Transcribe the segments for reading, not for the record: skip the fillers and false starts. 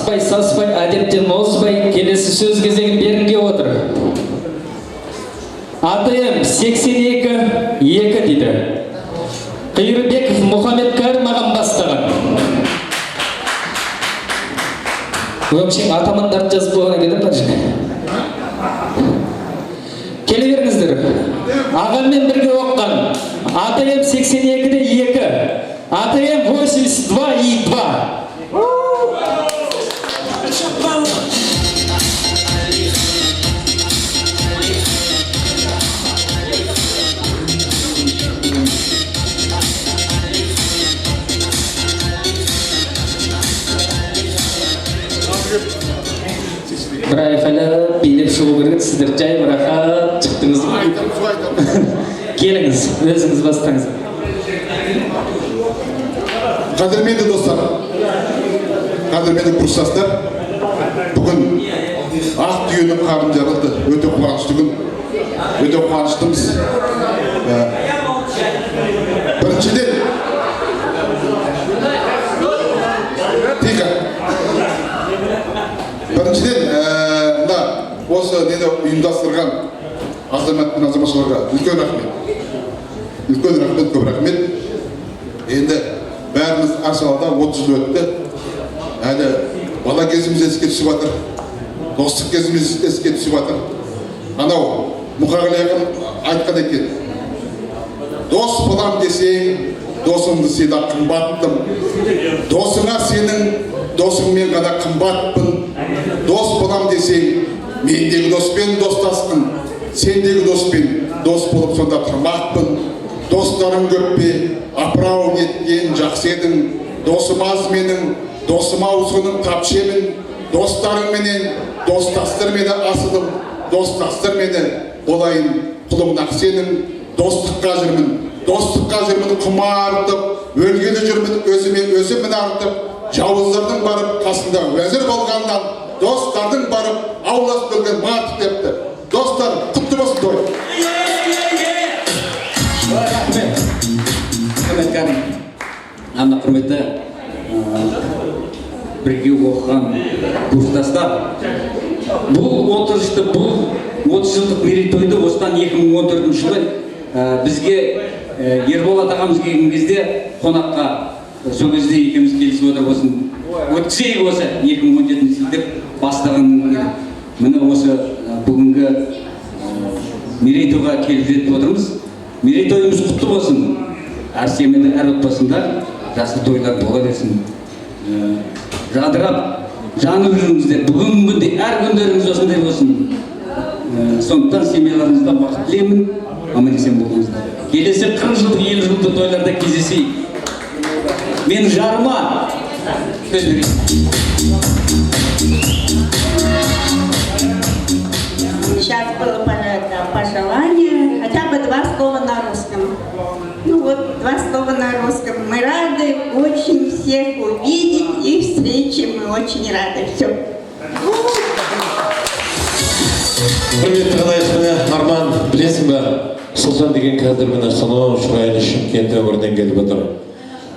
аспай саспай әдептен озбай келесі сөз кезегін бергенге отыр. АТМ 82-2 дейді. Қайырбеков Мұхаммед Кәрім ағам бастаған. Өңшең атамандарды жазып болғана келіп баршы. Келе беріңіздер. Ағаммен бірге оққан. АТМ 82-де 2. АТМ 82-2. Бір айқайлап билеп шығу керек, сіздер жай бір рахат шықтыңыз. Келіңіз, өзіңіз бастаңыз. Қадірменді достар, қадірменді курстастар, бүгін ақ түйенің қарым жарылды. Өте қуанышты күн, өте қуаныштымыз. Біріншіден, осы нені ұйымдастырған азамат пен азаматшыларға үлкен рахмет. Үлкен рахмет, көп рахмет. Енді бәріміз аршалада 30 жыл өтті. Әлі бала кезіміз еске түсіп жатыр. Достық кезіміз еске түсіп жатыр. Анау Мұқағали ақын айтқан екен. Дос болам десең, досыңды сыйда қымбаттым. Досыңа сенің, досыңмен ғана қымбатпын. Дос болам десең, мендегі доспен достаспын, сендегі доспен дос болып сонда тұрмақпын. Достарым көп пе, апырау неткен жақсы едің. Досым аз менің, досым ау соның тапшы емін. Достарың менен, достастыр мені асылым. Достастыр мені, болайын құлымнақ сенің. Достыққа жүрмін, достыққа жүрмін құмартып. Өлгелі жүрмін өзіме өзімін артып. Жауыздардың барып қасында уәзір болғаннан, достардың барып аулас бөлген мартып депті. Достар, құтты болсын той. Рахмет. Құрметті Кәрім. Ана құрметті бірге оқыған курстастар. Бұл 30 жылдық мерейтойды осыдан 2014 жылы бізге Ерболат ағамыз келген кезде қонаққа сол кезде екеуміз келісіп отырып осыны өткізейік осы 2017 жылы деп бастаған. Міне осы бүгінгі мерейтойға келіп жетіп отырмыз. Мерейтойымыз құтты болсын. Әр семейде, әр отбасында жасыл тойлар бола берсін. Жадырап, жанып жүріңіздер. Бүгінгі күнде әр күндеріңіз осындай болсын. Сондықтан семейларыңызда бақыт тілеймін. Аман-есен болыңыздар. Келесі 40 жылдық, 50 жылдық тойларда кездесейік. Мен жарыма сөз берейін. Сейчас было пожелание, хотя бы 2 слова на русском. Ну вот, 2 слова на русском. Мы рады очень всех увидеть и встречи. Мы очень рады. Все. Құрметті қалайсыз, Арман, білесің бе, Сұлтан деген қазір міне сонау Шырайлы Шымкент өңірінен келіп отыр.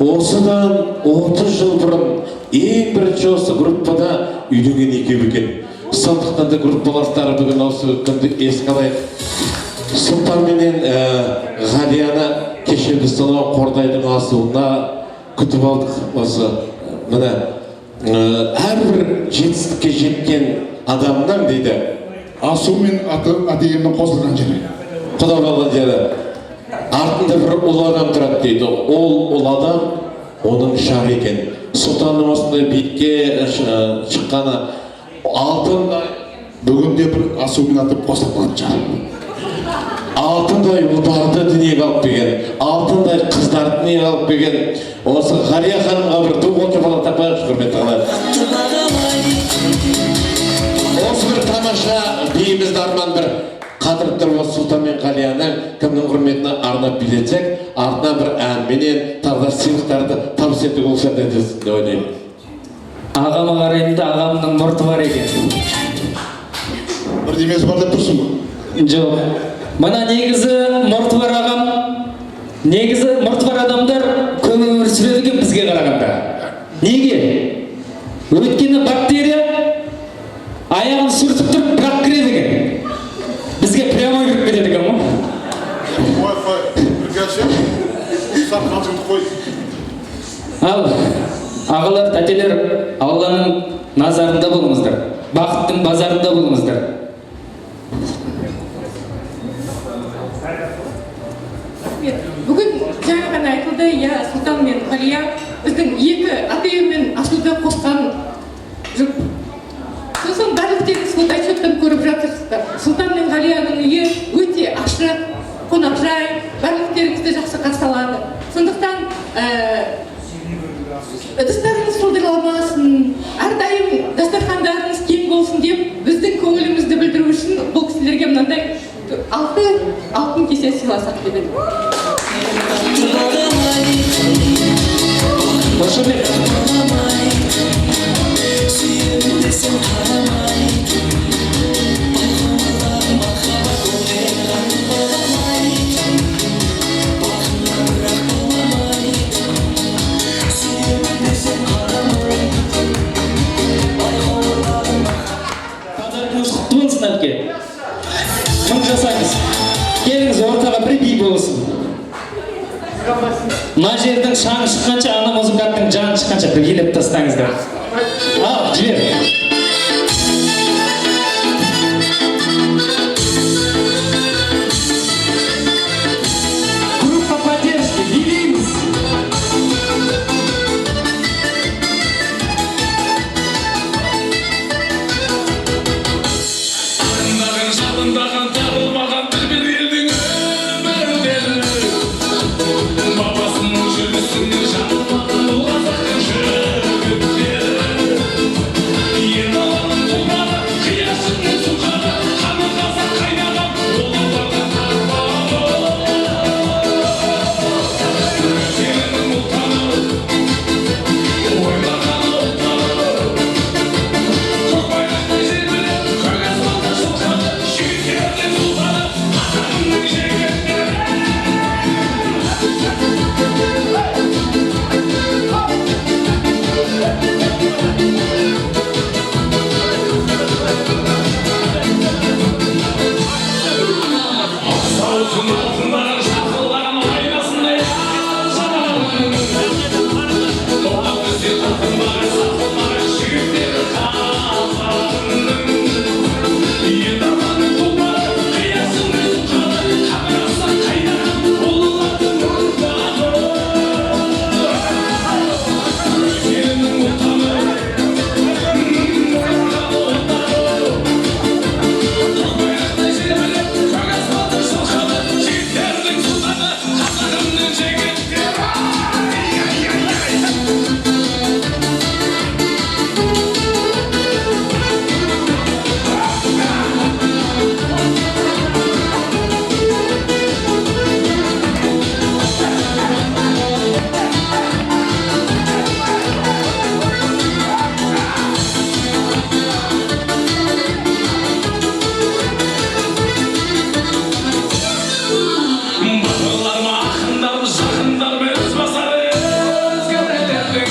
Осыдан 30 жыл бұрын ең бірінші осы группада үйленген екеу екен. Сондықтан да группаластары бүгін осы күнді еске алайық. Сұлтан менен Ғалияны кеше біз сонау Қордайдың асуына күтіп алдық. Осы міне әрбір жетістікке жеткен адамның дейді Асу мен адиемнің қосылған жері. Құда қалған жері. Артында бір ұл адам тұрады дейді. Ол адам оның шағы екен. Сұлтанның осындай биікке шыққаны алтындай. Бүгінде бір асу мен атып қосылған жері. Алтындай ұлдарды дүниеге алып берген, алтындай қыздарды дүниеге алып берген. Осы Ғалия ханымға бір туғанша бала тапайықшы, құрметті ағалар. Осы бір тамаша биімізді Арман бір қатырып тұрып осы Сұлтан мен Ғалияны кімнің құрметіне арнап билетсек, артынан бір әнменен тағы сыйлықтарды табыс етуге болса деп ойлаймын. Ағама қараймын да ағамның мұрты бар екен. Бір демесі бар деп тұрсың ба? Жоқ. Мына негізі мұрты бар ағам, негізі мұрты бар адамдар көп өмір сүреді екен бізге қарағанда. Неге? Өйткені бактерия аяғын сүртіп тұрып бірақ кіреді екен. Бізге прямой кіріп кетеді екен ғой. Ал ағалар, тәтелер, Алланың назарында болыңыздар, бақыттың базарында болыңыздар. Бүгін жаңа ғана айтылды, я Сұлтан мен Ғалия біздің екі ата мен асуды қосқан жұп. Сосын барлықтеріңіз бұл отчеттан көріп жатырсыздар. Сұлтан мен Ғалияның үйі өте ашық, қонақжай, барлықтеріңізді жақсы қарсы алады. Сондықтан ыдыстарыңыз шылдырламасын, әрдайым дастархандарыңыз кең болсын деп, біздің көңілімізді білдіру үшін бұл кісілерге мынандай алтын кесе сыйласақ деп едім. Құтты болсын әпке. Мың жасаңыз. Келіңіз ортаға бір би болсын. Мына жердің шаңы шыққанша, ана музыканттың жаны шыққанша бір елеп тастаңыздар. Ал, жібер. Группа поддержки, билейміз. Жалындаған табылмаған бір елдің өмірдері бабасының жүрісінен жаңылмаған ол қазақтың жігіттері ен даланың тұлғаны қиясының сұлқаны қаны қазақ қайнаған олардың арманы өзенінің ұлтаны ойлаған ұлтаны көк байрақты желбіреп көк аспанда жылқаны жігіттердің сұлтаны атаңның жігіттері Сауытын алтындар шақылған айнасындай ажарының Тоғақ бізде тартынбай сақылмай жігіттері қазағының Ен арманың тұлпары қиясының сұлқаны қабырғасы қайнаған ұлылардың ұрпағы Өзенінің ұлтаны ойлаған ұлтары көк байрақты желбіреп көк аспанның жылқаны жігіттердің сұлтаны қазағымның жігіттері Батырлар ма ақындар жақындар біз басар өзгелердің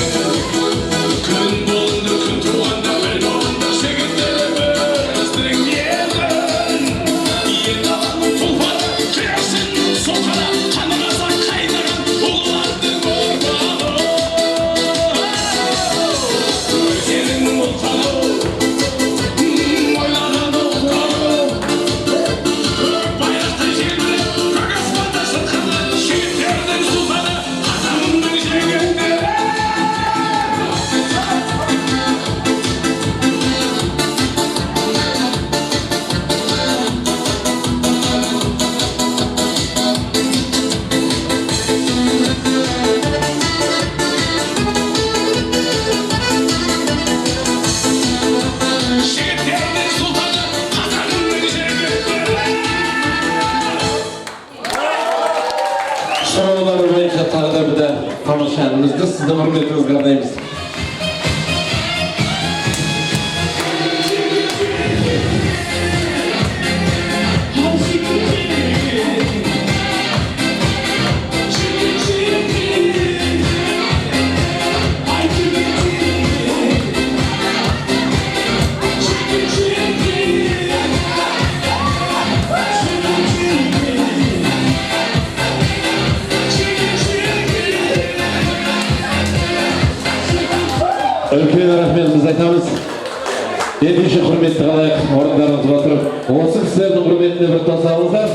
күн болынды күн туғанда бір болынды жігіттері біздің елдің ен даланың тұлпары қиясының сұлқаны қаны қазақ қайнаған ұлылардың ұрпағы өзенінің ұлтаны ойлаған ұлтаны көк байрақты желбіреп көк аспанда жылқаны жігіттердің сұлтаны қазағымның жігіттері жігіттердің сұлтаны қазағымның жігіттері Шаруалар бойынша тағы да бір тамаша әнімізді сіздің құрметіңізге арнаймыз. Ay Үлкен рахмет біз айтамыз. Ендеше құрметті қалайық орындарыңызға отырып, осы кісілердің құрметіне бір тоса алыңыздар.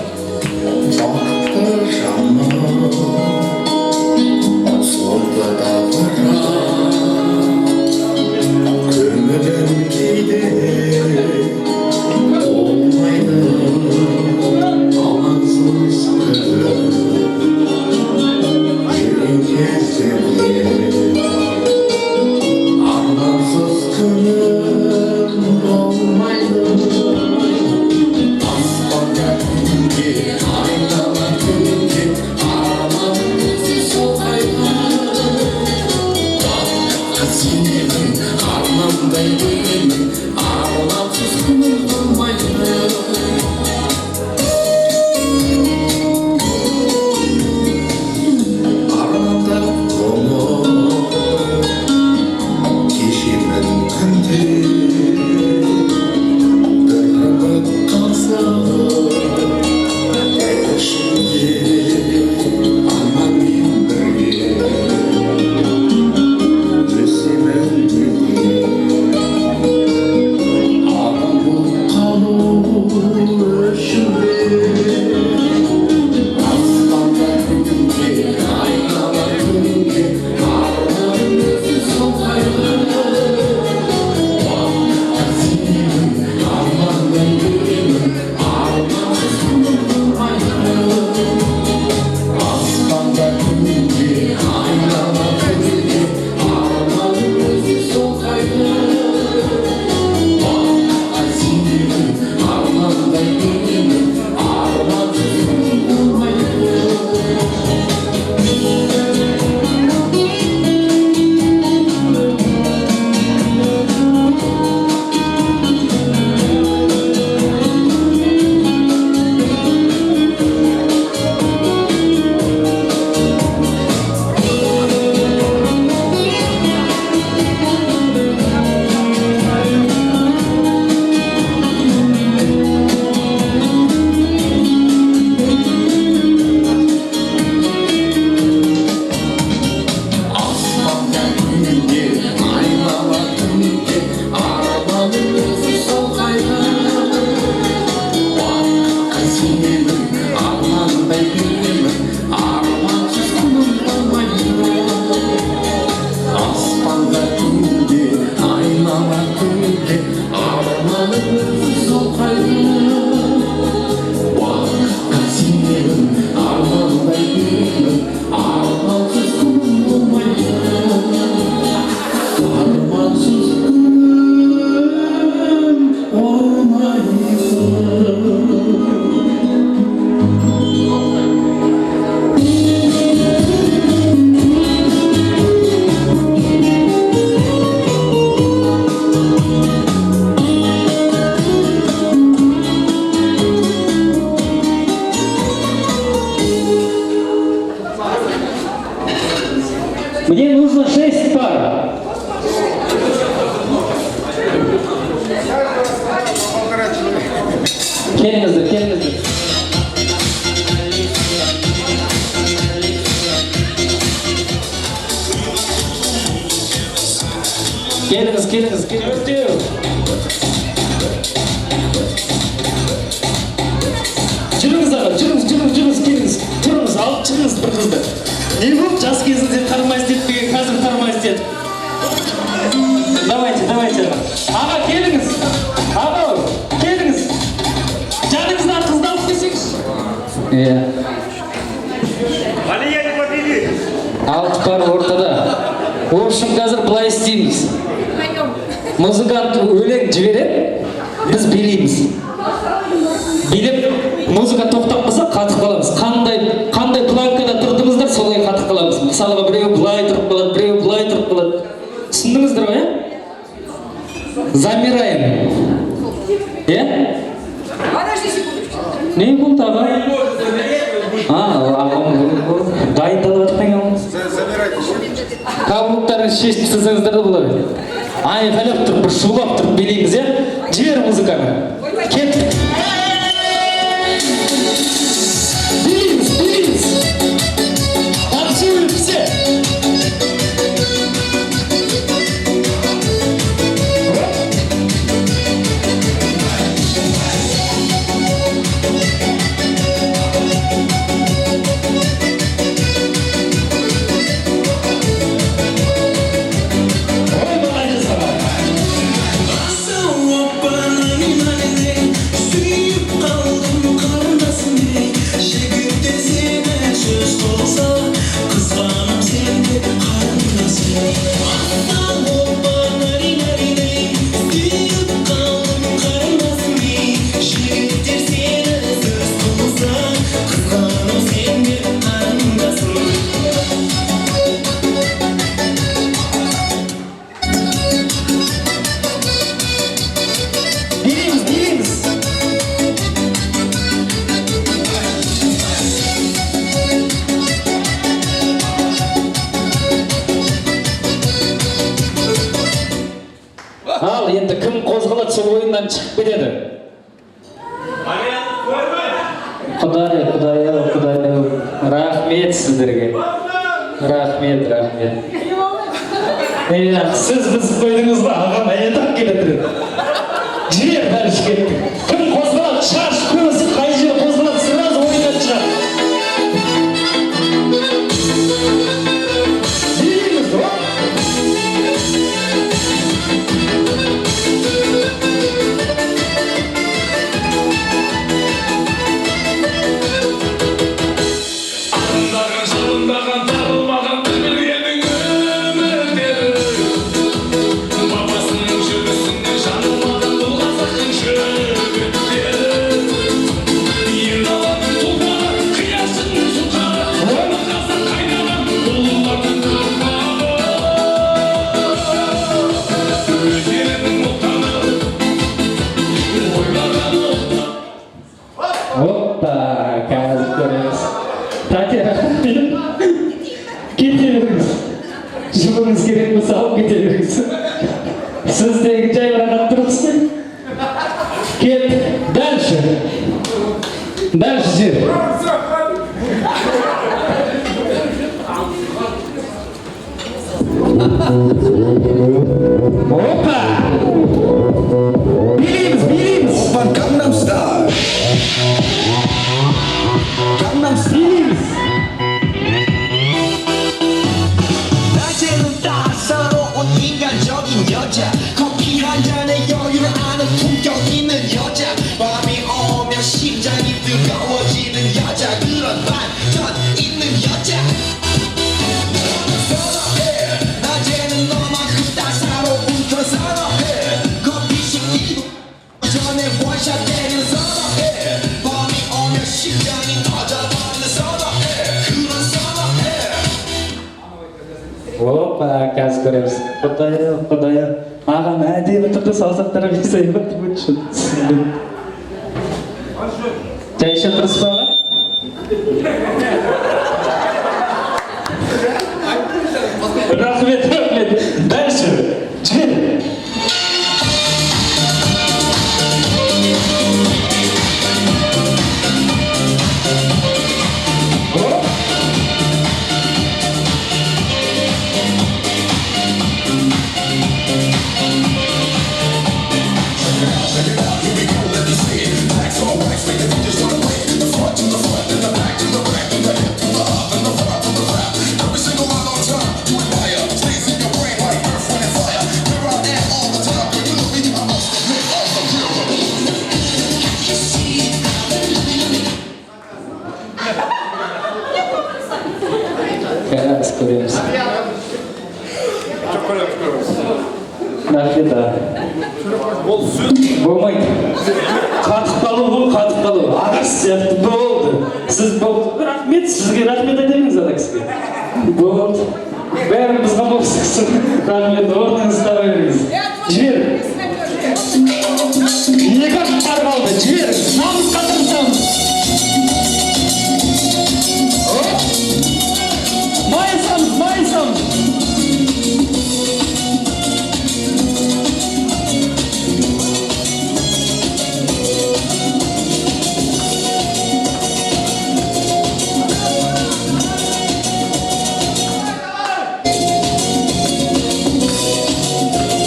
Мне нужно 6 пар. Келіңіздер, келіңіздер. Келіңіз, келіңіз, келіңіздер. Жүріңіз аға, жүріңіз, келіңіз. Тұрыңыз, алып шығыңыз бір қызды. Не болды, жас кезінде қармай істеді деген қазір қармай істеді. Давайте. Аға, келіңіз. Аға, келіңіз. Жаныңыздан қызды алып келсеңізші. Иә. Алия не победи! 6 пар ортада. В общем, қазір былай істейміз. Музыкант өлең жібереді, біз билейміз. Билеп, музыка тоқтап қалса қатып қаламыз. Қандай планкада тұрдыңыздар, солай қатып қаламыз. Мысалға біреу былай тұрып қалады, біреу былай тұрып қалады. Түсіндіңіздер ғой, иә? Замираем. Иә? Не болды, аға? Дайындалып жатқан екен. Каблуктарын шешіп тастасаңыздар да болады. Айқайлап тұрып, бір шулап тұрып билейміз, иә? Жібер музыканы. Кеттік. Билейміз. Танцуем все. енді кім қозғалады сол ойыннан шығып кетеді. Құдай, рахмет сіздерге. Рахмет. Сіз біз қойдыңыз ба, ағам әйетіп келеді. Жібер бәрі кетті. Кім қозғалады, шаш көзі қай жер қозғалады, сразу ойыннан шығады. Дейміз, о? Арындаған, жалындаған, табылмаған білгеннің өмірдері. Бабасының жүрісінде жанылмаған бұл қазақтың жігіттері. Ең алатын тұлғалар, қиясының сұлтаны, оны қазақ қайнаған ұлылардың ұрпағы. Өздерінің отаны, ойлаған отаны. Опа, қазір көреміз. Татьяна, кете беріңіз. Жұмыңыз керек болса алып кете беріңіз. Сіз тегі жайбарақат тұрғызбай. Кет, дальше. Дальше жер. Опа! Билейміз. Gangnam Style. Билейміз. 낮에는 따사로운 인간적인 여자 커피 한 잔에 여유를 아는 품격 있는 여자 밤이 오면 심장이 뜨거워지는 여자 그런 반전 있는 여자 선호해 낮에는 너만큼 따사로운 그 선호해 커피 식기도 전에 원샷 때리는 선호해 밤이 오면 심장이 터져버리는 선호해 그런 선호해 Опа, қазір көреміз. Құдайы. Ағам әдемі тұрды саусақтары бесайып өтші. Жай ішіп тұрсыз ба аға? Рахмет. Дальше. Жібер. Қазір көреміз. Рахмет аға. Болмайды. Қатып қалу. Ағаш сияқты болды. Сіз болды. Рахмет, сізге рахмет айтамыз ана кісіге. Болды. Бәрін бізға болып шықсын. Рахмет, орныңызды таба беріңіз. Жібер. Екі аттар қалды. Жібер. Намысқа тырысамыз. Майысамыз.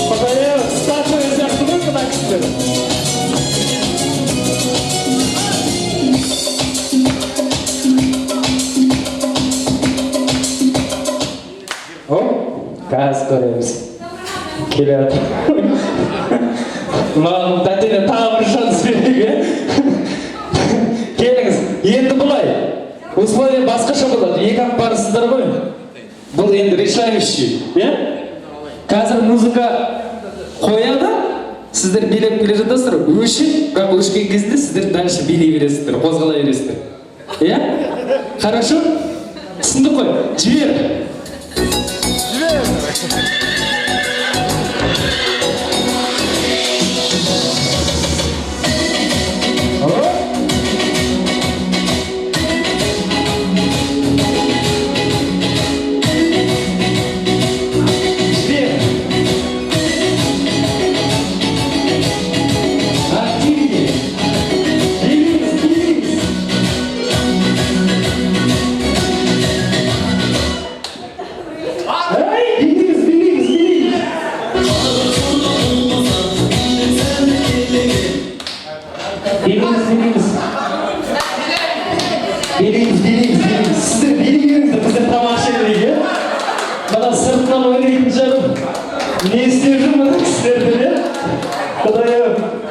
Құдайы, статуя сияқты ғой мына кісілер. Қазір көреміз. Келеді. Маған тәтені тағы бір шанс берейік. Келіңіз, енді бұлай. Условия басқаша болады. Екі ақ барысыздар ғой. Бұл енді решающий. Қазір музыка қояды, сіздер билеп келе жатасыздар. Өшіп, бірақ өшкен кезде сіздер дальше билей бересіздер, қозғала бересіздер. Хорошо? Түсіндік қой? Жібер.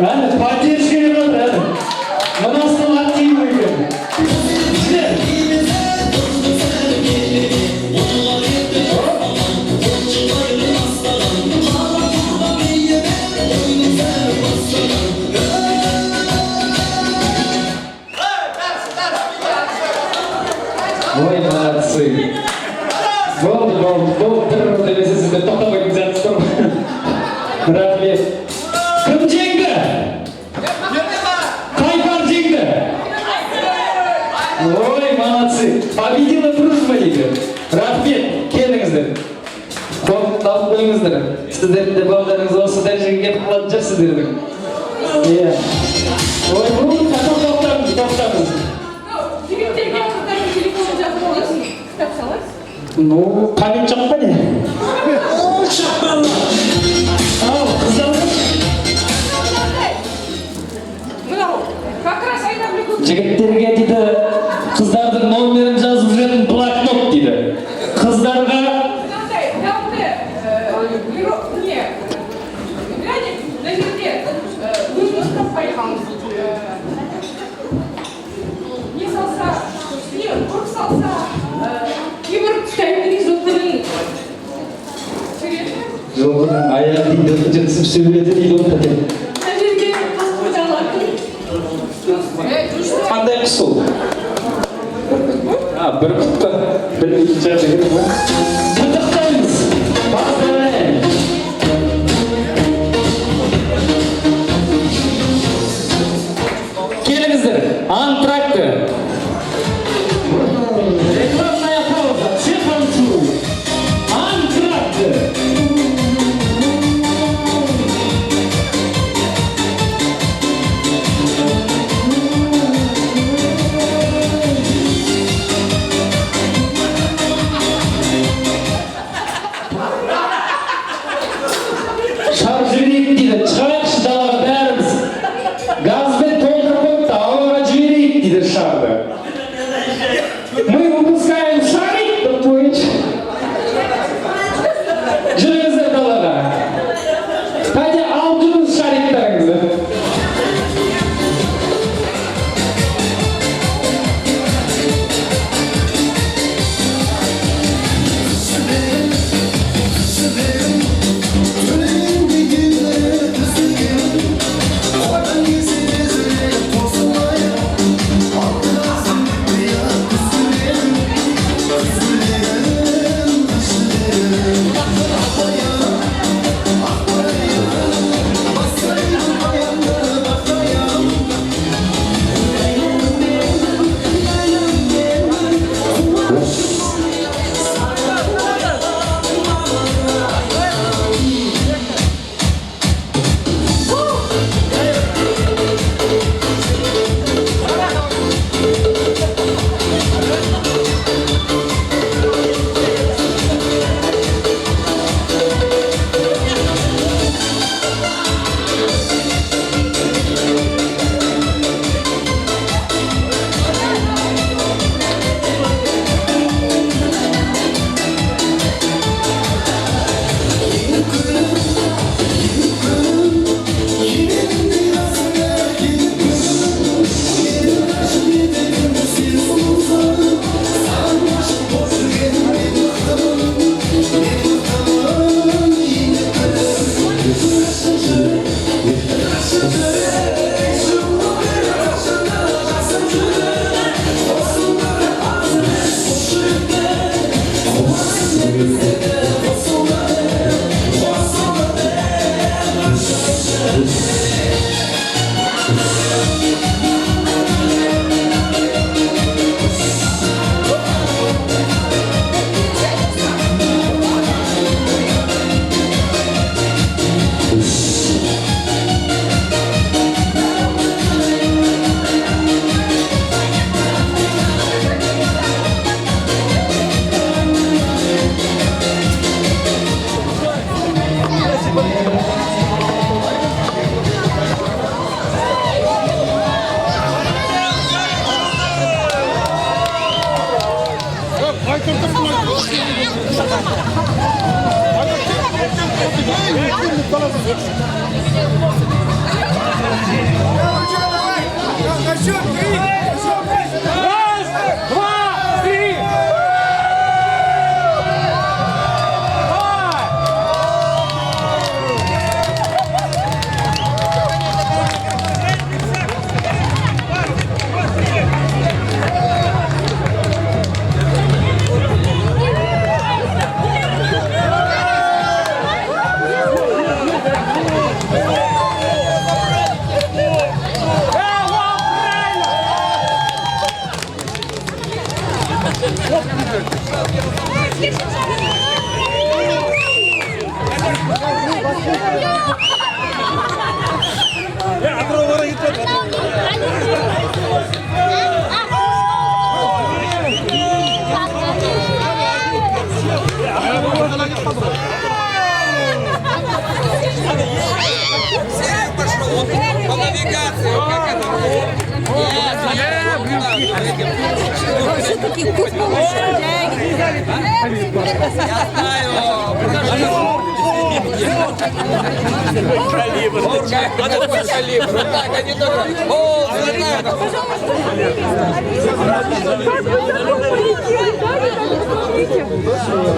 Әні, поддержкаға жатыр, әні. Мынасының активі екен. Ой, молодцы. Болды, демесесіздер, тоқтамайтын жатсыздар. Рахмет. Кім жеңді? Қайпар жеңді? Ой, молодцы. Победила дружба дейді. Рахмет, келдіңіздер. Қоғып тауып қойыңыздар. Сіздердің де балдарыңыз осы дәрежеге кетіп қалатын шығар сіздердің. Иә. Ой, бұл қашан тоқтамыз. Жігіттерге қыздардың телефонын жазып аласың, кітап саласың. Ну, память жоқ па не? Ал, қыздар. Мынау, как раз айдап үлгіп. Жігіттерге дейді, қыздардың номерін жазып жүретін блокнот дейді. Қыздарға Мынандай, дәмді, не, глядя, на жерде, өзіңіз таппай қалыңыз. Не салса, не, ұрып салса, кейбір телевизордың суретін жылғының аяқ дейді, жынсып сөйледі дейді оны тәкен. мына жерге қасқырды алатын. Қандай құс ол? Бір құтқа білмейтін шығар деген ғой. Құттықтаймыз. Поздравляем. Келіңіздер, антракты. Рекламная пауза. Все танцуют. Антракты. Шар жіберейік дейді, шығайықшы далаға бәріміз. Газбен толтырып қойып та ауаға жіберейік дейді шарды. Мы выпускаем шарик, то есть. Жүріңіздер далаға. Қайда алып жүріңіз шариктарыңызды.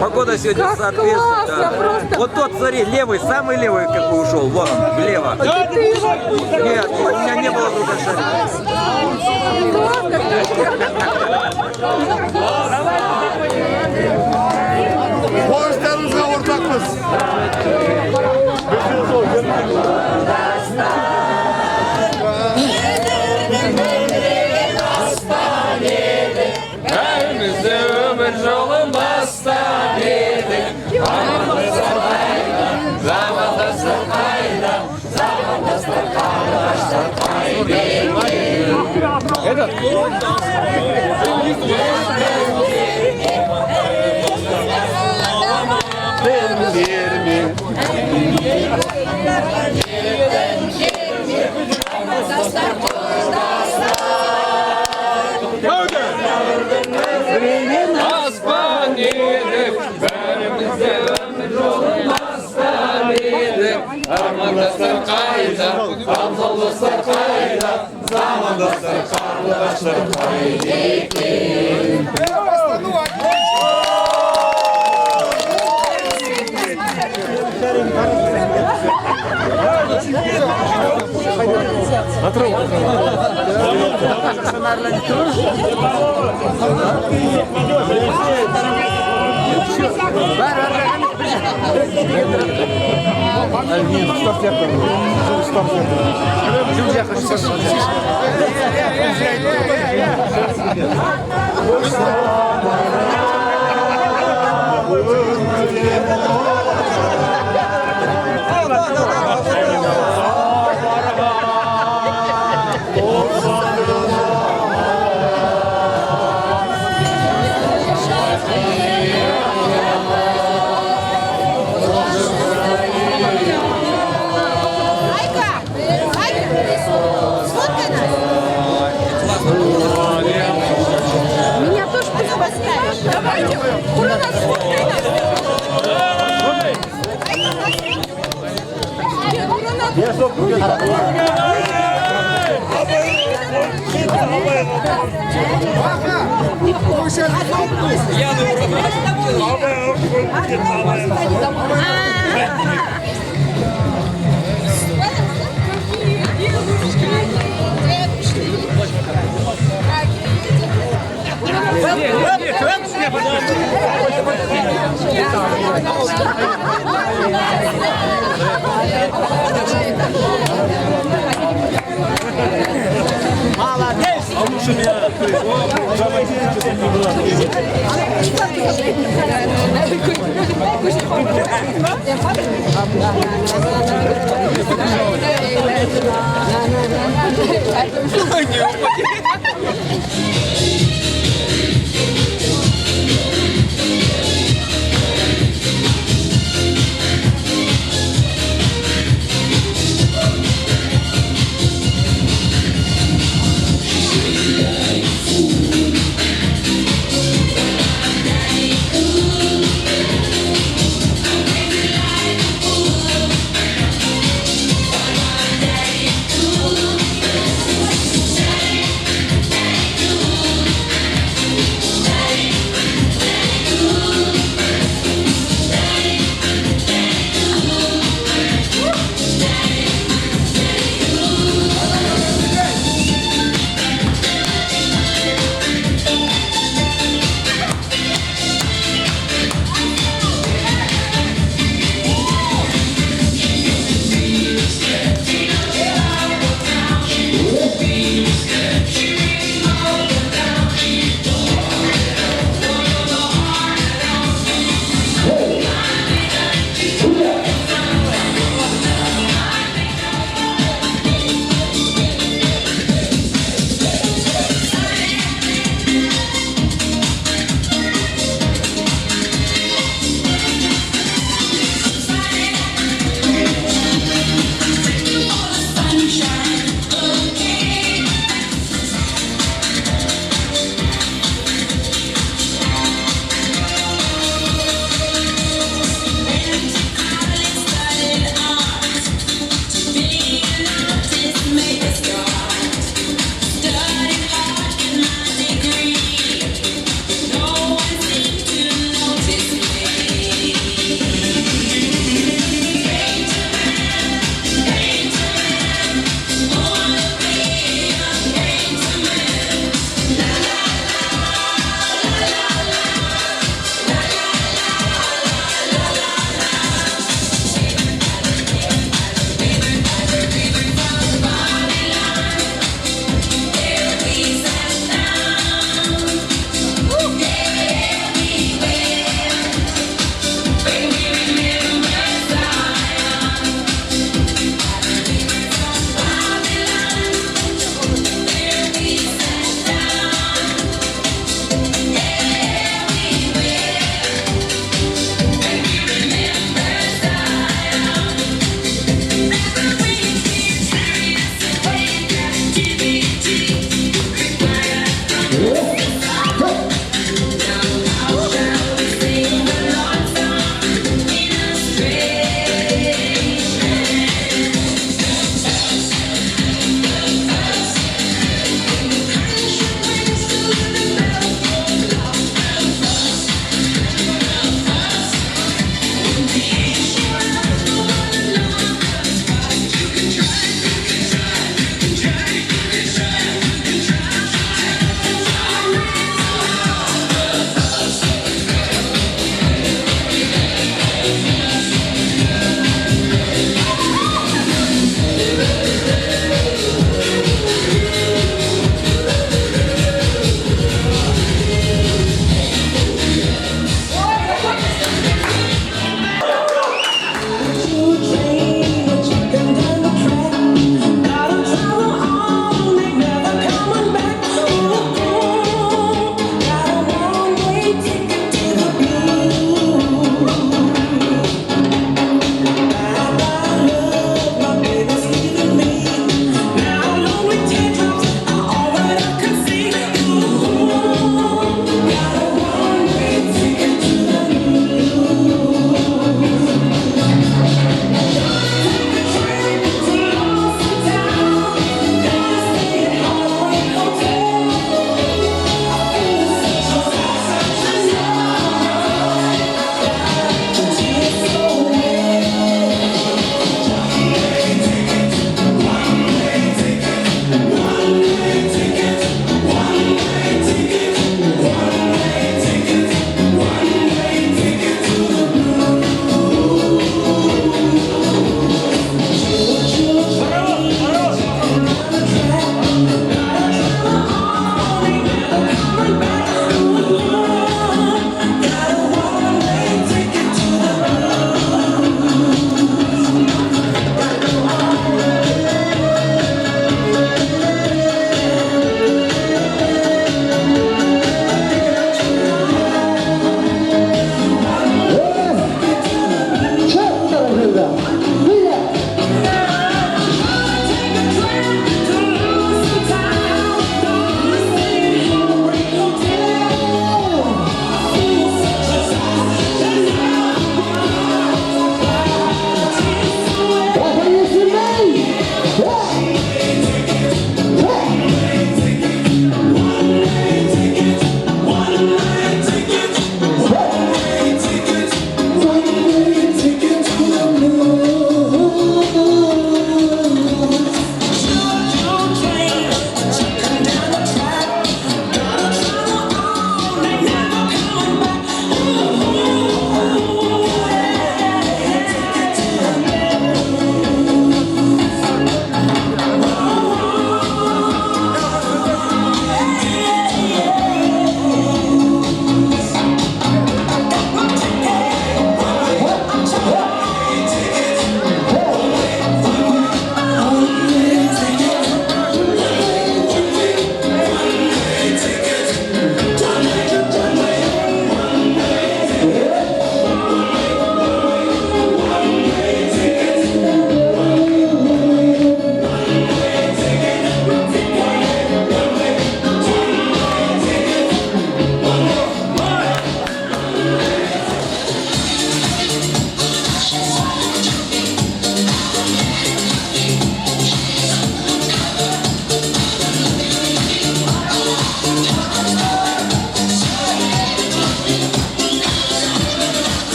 Погода сегодня соответствует. Да. Вот тот, смотри, левый, самый левый, как бы ушел. Вон он, влево. Нет, у меня не было друга Қуаныштарыңызға ортақпыз. Бәрімізді өмір жолын бастап едік. Армандастар қайда, замандастар қайда, замандастар қарлығаштар қайда. Аспан едік, бәрімізде өмір жолын бастап едік. Армандастар қайда, абзалдастар қайда, замандастар қарлығаштар қайда екен. Меня тоже поставишь? Давайте. Куда нас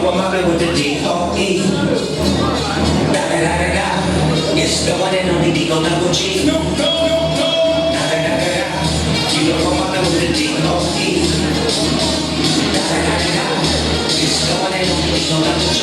your mother with the D.O.E. Da-da-da-da-da, it's the one and only Digo Double G. Da-da-da-da-da, you know your mother with the D.O.E. Da-da-da-da-da, it's the one and only Digo Double G.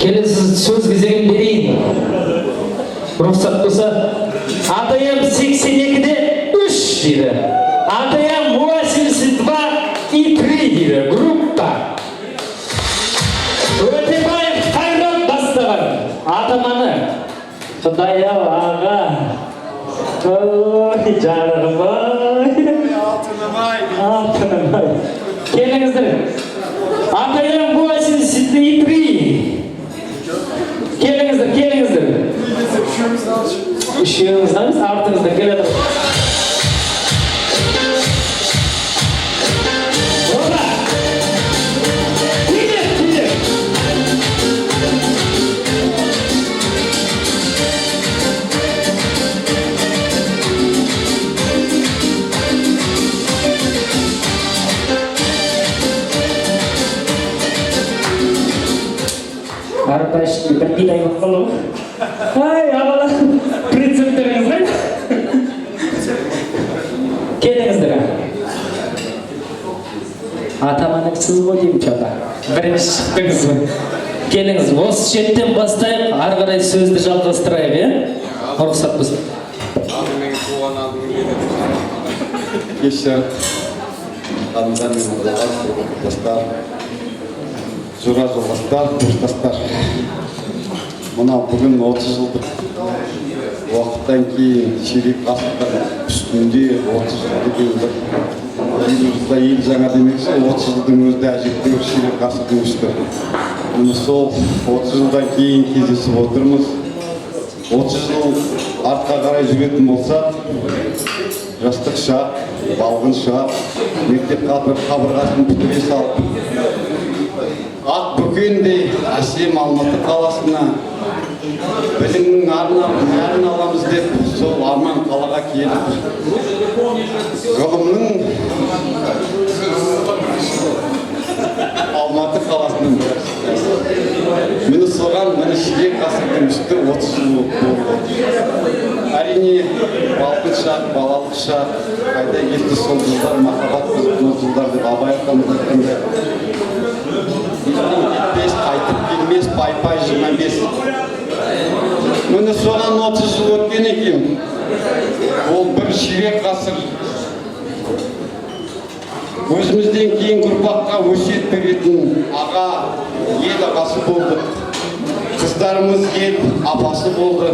Келесі сөз кезегін берейін. Рұқсат болса, АТМ 82-де 3 дейді. АТМ 82 и 3 дейді. Группа. Өтебаев Қайрат бастаған. Атаманы. Құдай-ау аға. Ой, жарығым-ай. Алтыным-ай. Келіңіздер. АТМ 83. Келіңіздер. Үшеуіңіз намыз, артыңызда келеді. Оба! Күйлер! Арпашты бір бидай қылу. Ай, ағала, принциптеріңіз ғой. Келіңіздер. Атаманық сіз ғой деймін чата. Бірінші шықтыңыз ғой. Келіңіз, осы шеттен бастайық, ары қарай сөзді жалғастырайық, е? Рұқсат болсын. Кеше адамдар мен құрдастар, жора жолдастар, курстастар. Мына бүгін 30 жылдық уақыттан кейін ширек ғасырдың үстінде 30 жыл деген бір елімізде ел жаңа демекші, 30 жылдың өзі әжептәуір ширек ғасырдың үсті. Міне сол 30 жылдан кейін кездесіп отырмыз. 30 жыл артқа қарай жүретін болса, жастық шақ, балғын шақ, мектеп қабырғасын бітіре салып, ақ бөкендей әсем Алматы қаласына білімнің нәрін аламыз деп сол арман қалаға келіп, ғылымның Алматы қаласының мені соған мені ширек ғасырдың үсті 30 жыл болды. Әрине, балғын шақ, балалық шақ, қайда кетті сол жылдар, махаббат қызық жылдар деп Абай атамыз айтқандай. Кетпес, қайтып келмес, пай-пай 25. Міне соған 30 жыл өткен екен. Ол бір ширек ғасыр. Өзімізден кейін ұрпаққа өсиет беретін аға, ел ағасы болды. Қыздарымыз ел апасы болды.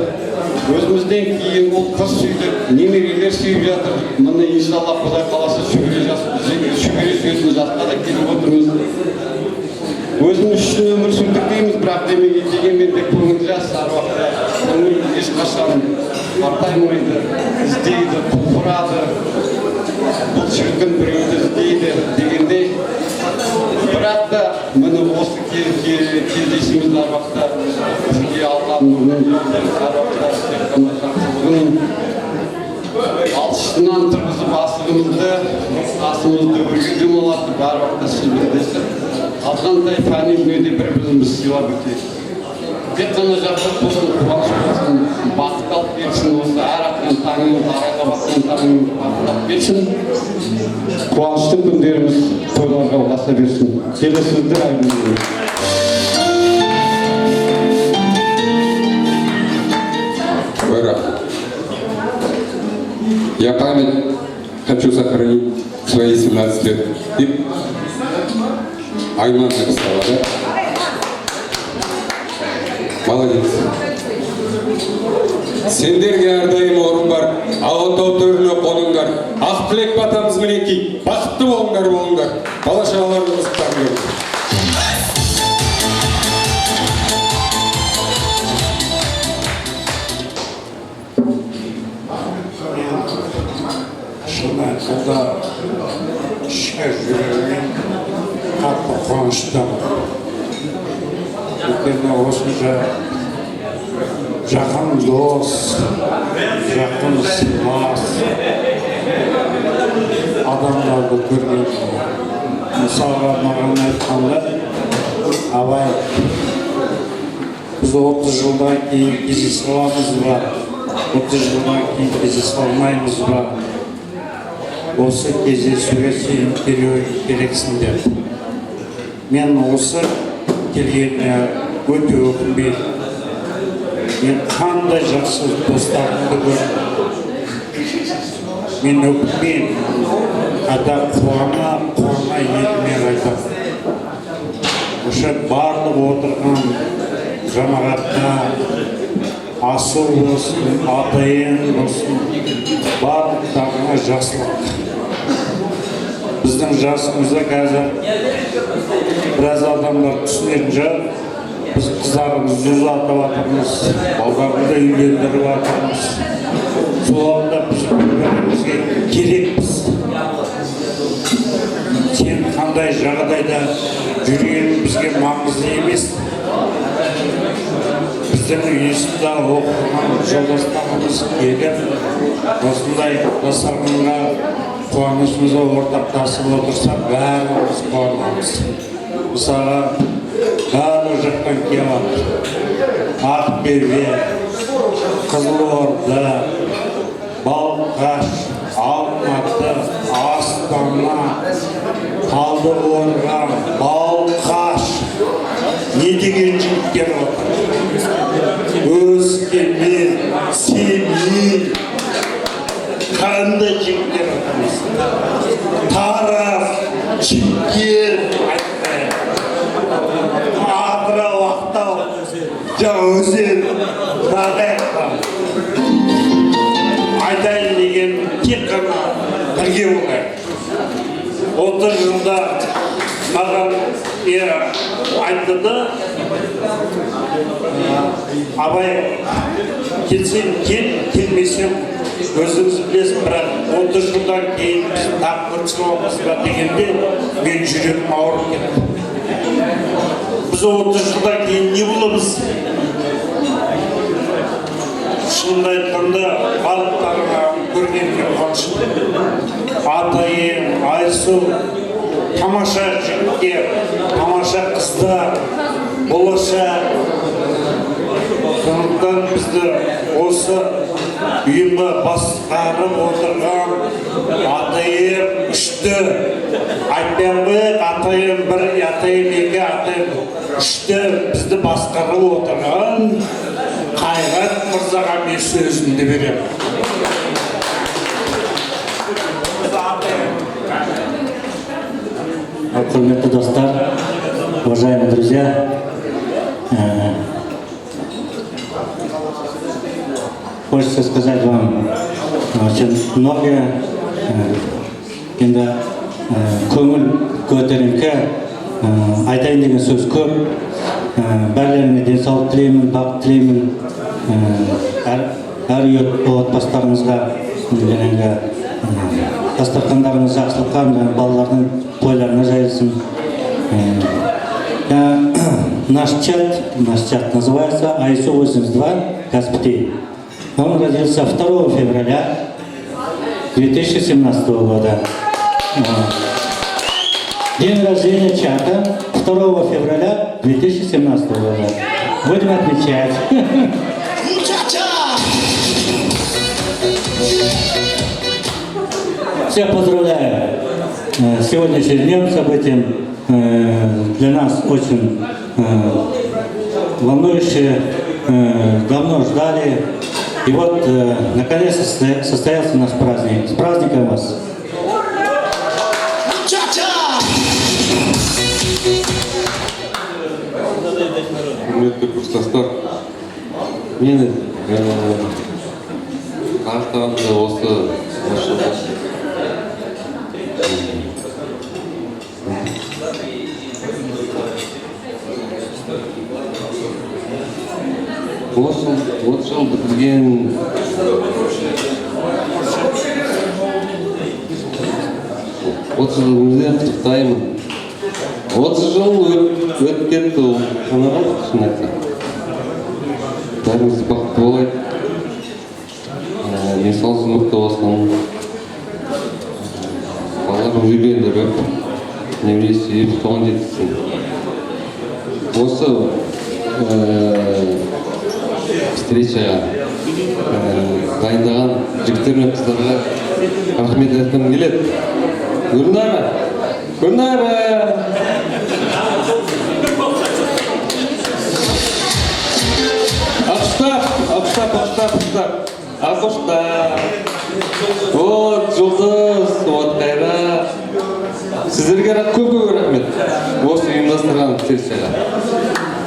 Өзімізден кейін ол қыз сүйдік, немерелер сүйіп жатыр. Міне иншалла Құдай қаласа шөбере сөзін жасқа да келіп отырмыз. Өзіміз үшін өмір сүрдік дейміз, бірақ дегенмен де көңіл жас аруақта көңіл ешқашан артаймайды, іздейді, құлпырады. бұл шіркін біреуді іздейді дегендей. Бірақ та міне осы кездесуіміздің арқасында бізге алған алшысынан тұрғызып асығымызды, асымызды бірге демалатып бар уақытта сіз білдесіп, азғантай фәни дүниеде бір-бірімізді сыйлап өтейік. Тек қана жақсылық болсын, қуаныш болсын, бақыт алып берсін, осы әр атқан таңымыз, арайға басқан таңымыз бақыт алып берсін. Қуанышты күндеріміз тойларға ұласа берсін. Келесіздер айдың. Я память хочу сохранить свои 17 лет. И Айман написала, да? Молодец. Сендерге әрдайым орын бар, алатау төріне қоныңдар. Ақ тілек батамыз мінекей, бақытты болыңдар. Бала-шағаларыңыз таңдыр. Шын айтқанда ішкі жүрегім қатты қуаныштымын. Өйткені осынша жақын дос, жақын сыйлас адамдарды көрген. Мысалға маған айтқанда, Абай, біз 30 жылдан кейін кездесе аламыз ба, 30 жылдан кейін кездесе алмаймыз ба, осы кездесуге сен келуің керексіңдер. Мен осы келгеніне өте өкінбеймін. Мен қандай жақсы достарымды көрдім. Мен өкінбеймін. Ада қуана еліме айтамын. Осы барлық отырған жамағатта Асыл болсын, Атайын болсын, барлықтарына жақсылық. Біздің жасымызда қазір біраз адамдар түсінетін шығар. Біз қыздарымызды ұзатып жатырмыз, балаларды үйлендіріп жатырмыз. Соларда біз бір-бірімізге керекпіз. Сен қандай жағдайда жүргенің бізге маңызды емес. Біздің үйесінде оқыған жолдастарымыз келіп, осындай достарымызға қуанышымызға ортақтасып отырса, бәріміз қуанамыз. Мысалға, барлық жақтан келіп, Ақтөбе, Қызылорда, Балқаш, Алматы, Астана, Талдықорған, Балқаш, не деген жігіттер отыр. Өскемен, Семей, қандай жігіттер отырмыз. Тараз, Шымкент, Атырау, Ақтау, Жаңаөзен, Нағайқан. Айтайын деген тек қана бірге болайық. 30 жылда маған айтты да, Абай, келсем кел, келмесем өзіңіз білесің, бірақ 30 жылдан кейін біз тап көрсіміз ба дегенде мен жүрегім ауырып кетті. Біз 30 жылдан кейін не боламыз? Шынымды айтқанда, балықтарға көргенге қуаныштымын. Атайын, Айсу, тамаша жігіттер, тамаша қыздар, болашақ. Сондықтан бізді осы үйімді басқарып отырған Атайын үшті. Айтпай қояйық, Атайын 1, Атайын 2, Атайын 3-ті бізді басқарып отырған Қайрат мырзаға мен сөзімді беремін. Құрметті достар, уважаемые друзья, хочется сказать вам очень многое. Енді көңіл көтеріңкі айтайын деген сөз көп. Бәрлеріне денсаулық тілеймін, бақыт тілеймін. Әр отбасыларыңызға дастархандарыңыз жақсылыққа, балалардың тойларына жайылсын. Наш чат называется ISO-82 Каспий. Он родился 2 февраля 2017 года. День рождения чата 2 февраля 2017 года. Будем отмечать. Всех поздравляю с сегодняшним днем, событием. Для нас очень волнующее, давно ждали. И вот, наконец-то состоялся наш праздник. С праздником вас! Құрметті курстастар, мені қарақтағанда осы жыл бітірген жылыңызбен құттықтаймын. 30 жыл өтіп кетті, ол қанағат шын айтсам. Бәріміз бақытты болайық. Денсаулық мықты болсын. Балаларым үйлендіріп, немере сүйіп, соған жеткізсін. Осы встречаға дайындаған жігіттер мен қыздарға рахмет айтқым келеді. Гүлнара! Алқыштап. Вот, Жұлдыз, вот, Қайра. Сіздерге көп рахмет. Осы ұйымдастырған встречаға.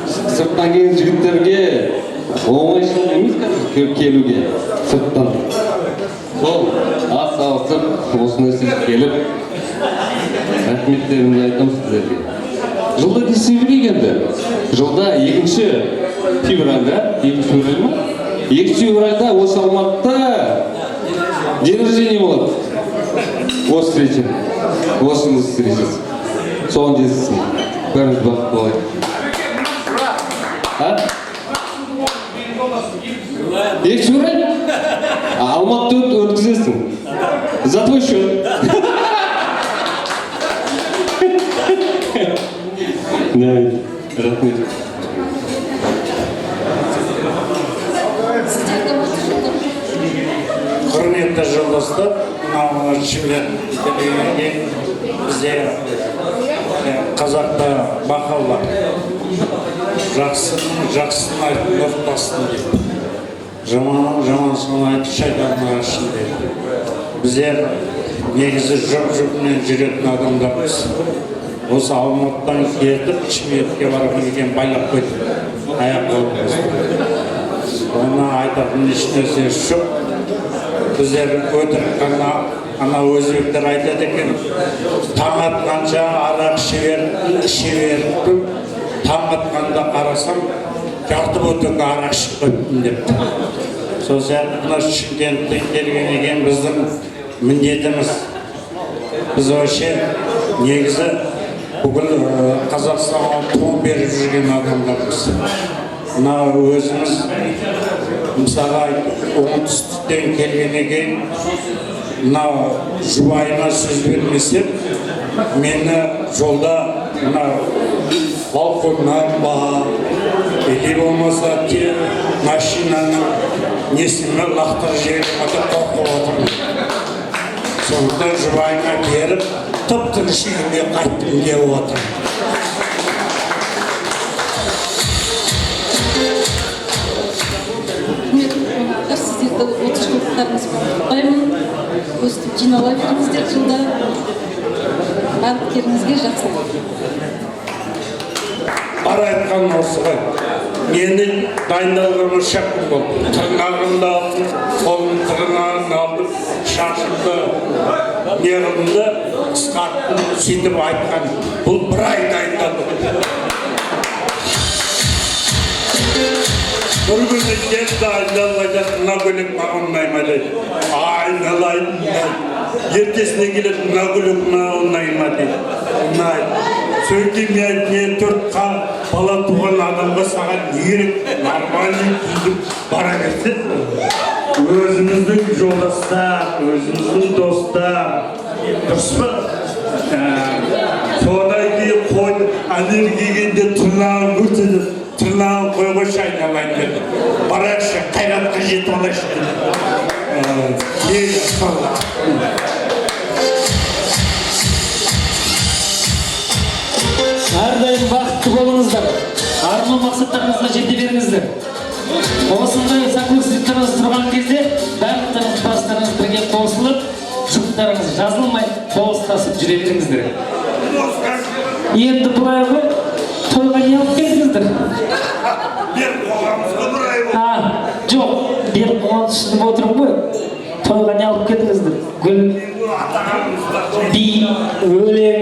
Сырттан келген жігіттерге оңайшылық емес қазір келуге сырттан. Сол ас алысып осындай сіз келіп рахметтерімді айтам сіздерге. Жылда десе берейік енді. Жылда 2 февральда, 2 февральда осы Алматыда день рождения болады. Осы встреча. Осының встречасы. Соған жетсін. Бәріміз бақытты болайық. Екі февраль? Алматыда өткізесің. За твой счет. Рахмет. Құрметті жолдастар, мынау шеберлерге бізде қазақта мақал бар. Жақсысын айтып ұртасын деп. Жамансын айтып шайтанның ашын деп. Біздер негізі жұп-жұпмен жүретін адамдармыз. Осы Алматыдан кетіп, Шымкентке барған екен байлап қойдым. Аяқ қолымыз. Оны айтатын ешнәрсе жоқ. Біздер өтірік ана өзбектер айтады екен, таң атқанша арақ шеверіп, таң атқанда қарасам, жарты бөтелке арақ ішіп қойыппын депті. Сол сияқты мына Шымкенттен келген екен біздің міндетіміз. Біз вообще негізі бүкіл Қазақстанға туын беріп жүрген адамдармыз. Мына өзіміз мысалға оңтүстіктен келген екен, мына жұбайына сөз бермесем, мені жолда мына балконнан ба, или болмаса машинаның несімен лақтырып жіберіп қорқып отырмын. Сондықтан жұбайына келіп, тып-тыныш үйіме қайттым деп отырмын. Сіздерді 30 жылдықтарыңызбен құттықтаймын. Өстіп жинала беріңіздер жылда. Барлықтарыңызге жақсылық. Ара айтқан осы ғой. Менің дайындалғанымы шақпын болды. Тырнағымды алдым, қолым тырнағын алдым, шашымды неғылымды қысқарттым, сөйтіп айтқан. Бұл бір ай дайындалды. Бір күні кеп дайындалмайды, мына бөлек маған ұнаймайды. Айналайын, ертесіне келеді, мына гүлі ұнай ма дейді. Ұнайды. Сөйтіп мен төртқа бала туған адамға саған не керек? Нормальный түзіп бара берсе. Өзіміздің жолдастар, өзіміздің достар. Дұрыс па? Содан кейін қойды, әнер келгенде тырнағын көрсетіп, тырнағын қойғойшы айналайын деді. Барайықшы, қайратқа жетіп алайықшы деді. Ей, асқалла. Әрдайым бақытты болыңыздар. Арман мақсаттарыңызға жете беріңіздер. Осындай сәттіліктеріңіз тұрған кезде барлықтарыңыз бастарыңыз бірге қосылып, жұптарыңыз жазылмай, болыстасып жүре беріңіздер. Енді бұлай ғой, тойға не алып келдіңіздер? Беріп қоғамызға бұрай ғой. Жоқ, беріп қоған түсініп отырмын ғой. Тойға не алып келдіңіздер? Гүл, би, өлең,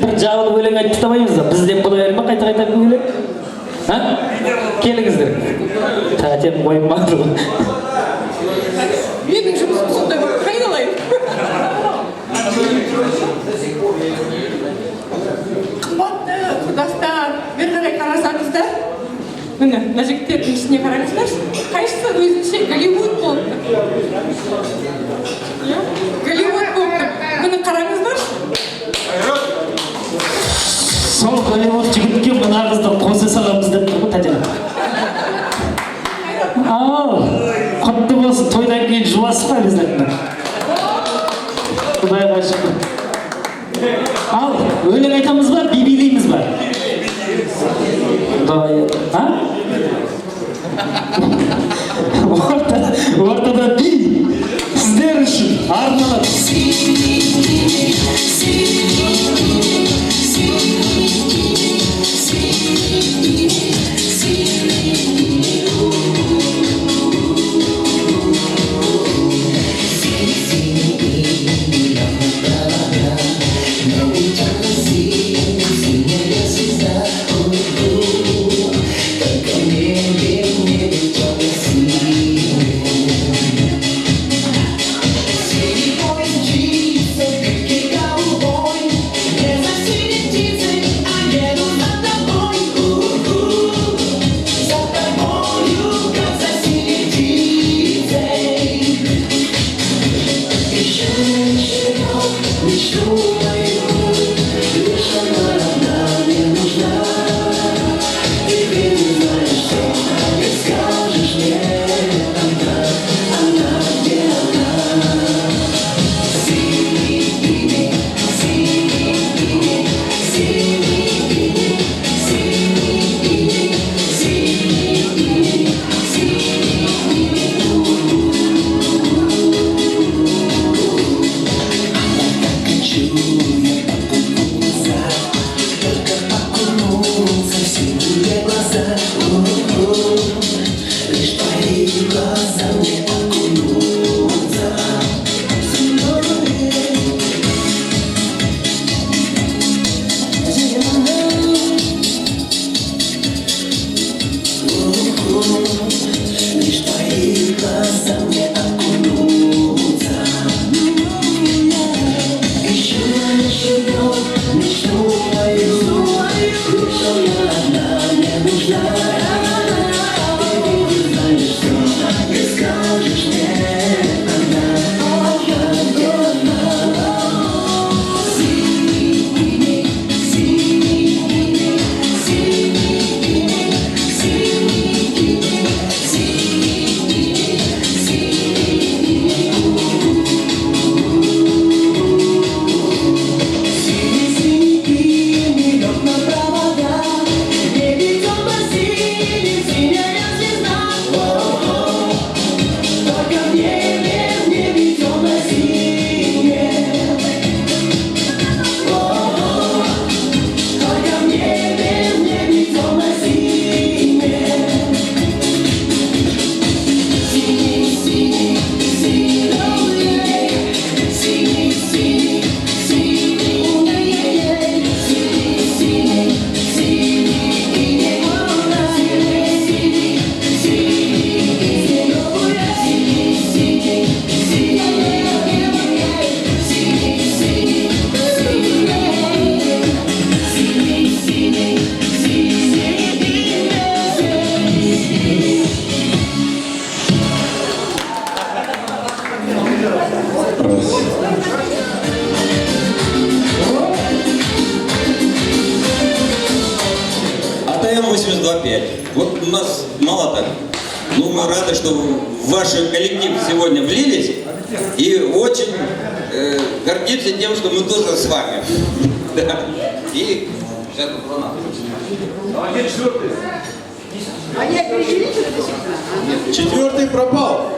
бір жағылы өлең айтып табаймыз да. Бізде бұлай әлі ма қайта-қайта өлең? Келіңіздер. Тәтем қоймады ғой. Менің жұмысым сондай болып қайналайын. Қымбатты құрдастар, бір қарай қарасаңыздар, міне, мына жігіттердің ішіне қараңыздар, қайсысы өзінше Голливуд болып тұр. Голливуд болып тұр. Міне қараңыздар. Сол Голливуд жігітке мына қызды қоса саламыз деп тұр ғой, Татьяна. Құтты болсын, тойдан кейін жуасы ғой біздің. Құдайға шүкір. Ал, өлең айтамыз ба, би билейміз ба? Ортада би, сіздер үшін арналады. Baby, don't мероприятие. Вот у нас мало так. Ну, мы рады, что в ваш коллектив сегодня влились. И очень гордимся тем, что мы тоже с вами. Да. И сейчас про нас. Четвертый пропал.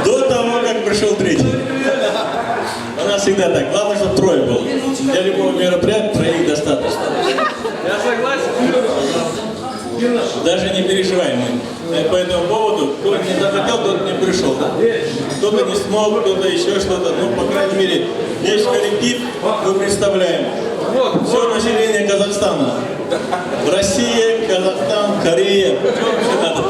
До того, как пришел третий. У нас всегда так. Главное, чтобы трое было. Для любого мероприятия троих достаточно. Я согласен. Даже не переживай мы. По этому поводу, кто не захотел, тот не пришел. Да? Кто-то не смог, кто-то еще что-то. Ну, по крайней мере, весь коллектив мы представляем. Все население Казахстана. Россия, Казахстан, Корея. Что вообще надо?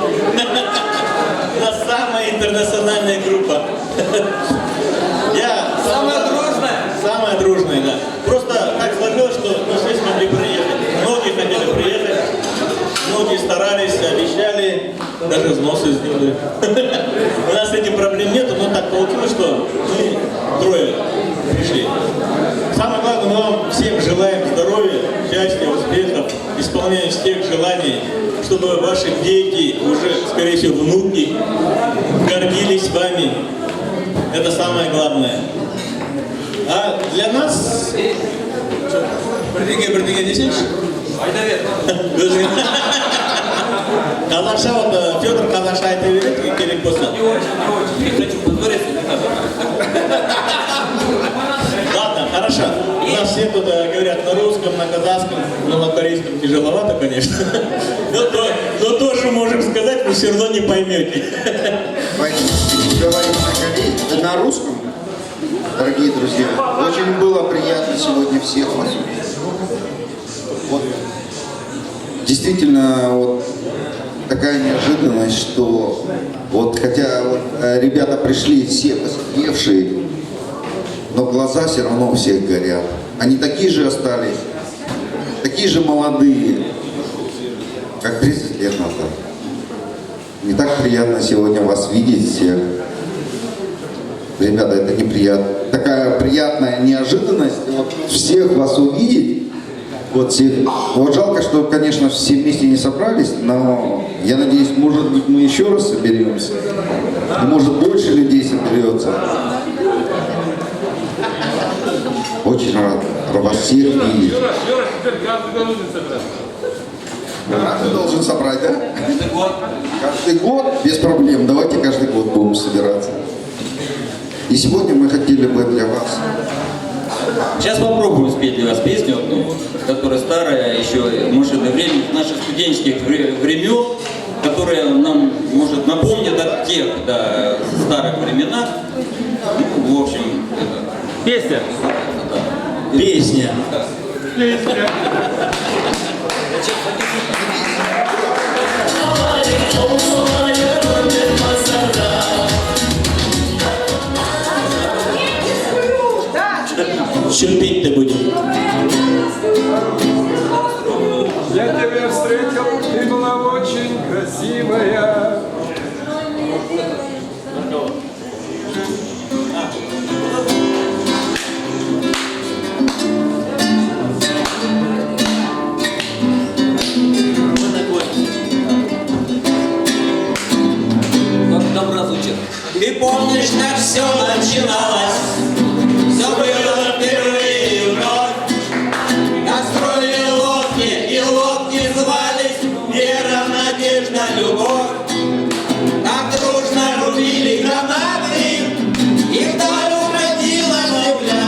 У нас самая интернациональная группа. Самая дружная? Самая дружная, да. Просто так сложилось, что не все смогли приехать. Многие хотели приехать, многие старались, обещали, даже взносы сделали. У нас этих проблем нету, но так получилось, что мы трое пришли. Самое главное, мы вам всем желаем здоровья, счастья, успехов, исполнения всех желаний, чтобы ваши дети, уже, скорее всего, внуки, гордились вами. Это самое главное. А для нас... Бірдеңе десеңші? Қазақша, вот Федор қазақша айта береді, керек болса. Не очень хочу подвариться. Ладно, хорошо. У нас все тут говорят на русском, на казахском, но на корейском тяжеловато, конечно. Но тоже можем сказать, вы все равно не поймете. Говорим на русском, дорогие друзья. Очень было приятно сегодня всех вас увидеть. Вот. Действительно, вот такая неожиданность, что вот хотя вот, ребята пришли все посидевшие, но глаза все равно у всех горят. Они такие же остались, такие же молодые, как 30 лет назад. Мне так приятно сегодня вас видеть всех. Ребята, это неприятно. Такая приятная неожиданность вот, всех вас увидеть. Вот, всех. Вот жалко, что, конечно, все вместе не собрались, но я надеюсь, может быть, мы еще раз соберемся. И может больше людей соберется. Очень рад вас всех видеть. Каждый должен собрать, да? Каждый год. Каждый год? Без проблем. Давайте каждый год будем собираться. И сегодня мы хотели бы для вас... Сейчас попробуем спеть для вас песню, ну, которая старая, еще, может, на время наших студенческих времен, которая нам, может, напомнит о тех, да, старых временах. Ну, в общем, это... Песня. Да. Песня. Песня. Чем петь-то будем? Я тебя встретил, ты была очень красивая. Добро звучит. Ты помнишь, как все начиналось? Все было впервые вновь. Как строили лодки, и лодки звались вера, надежда, любовь. Как дружно рубили гранаты, и вдаль уходила земля.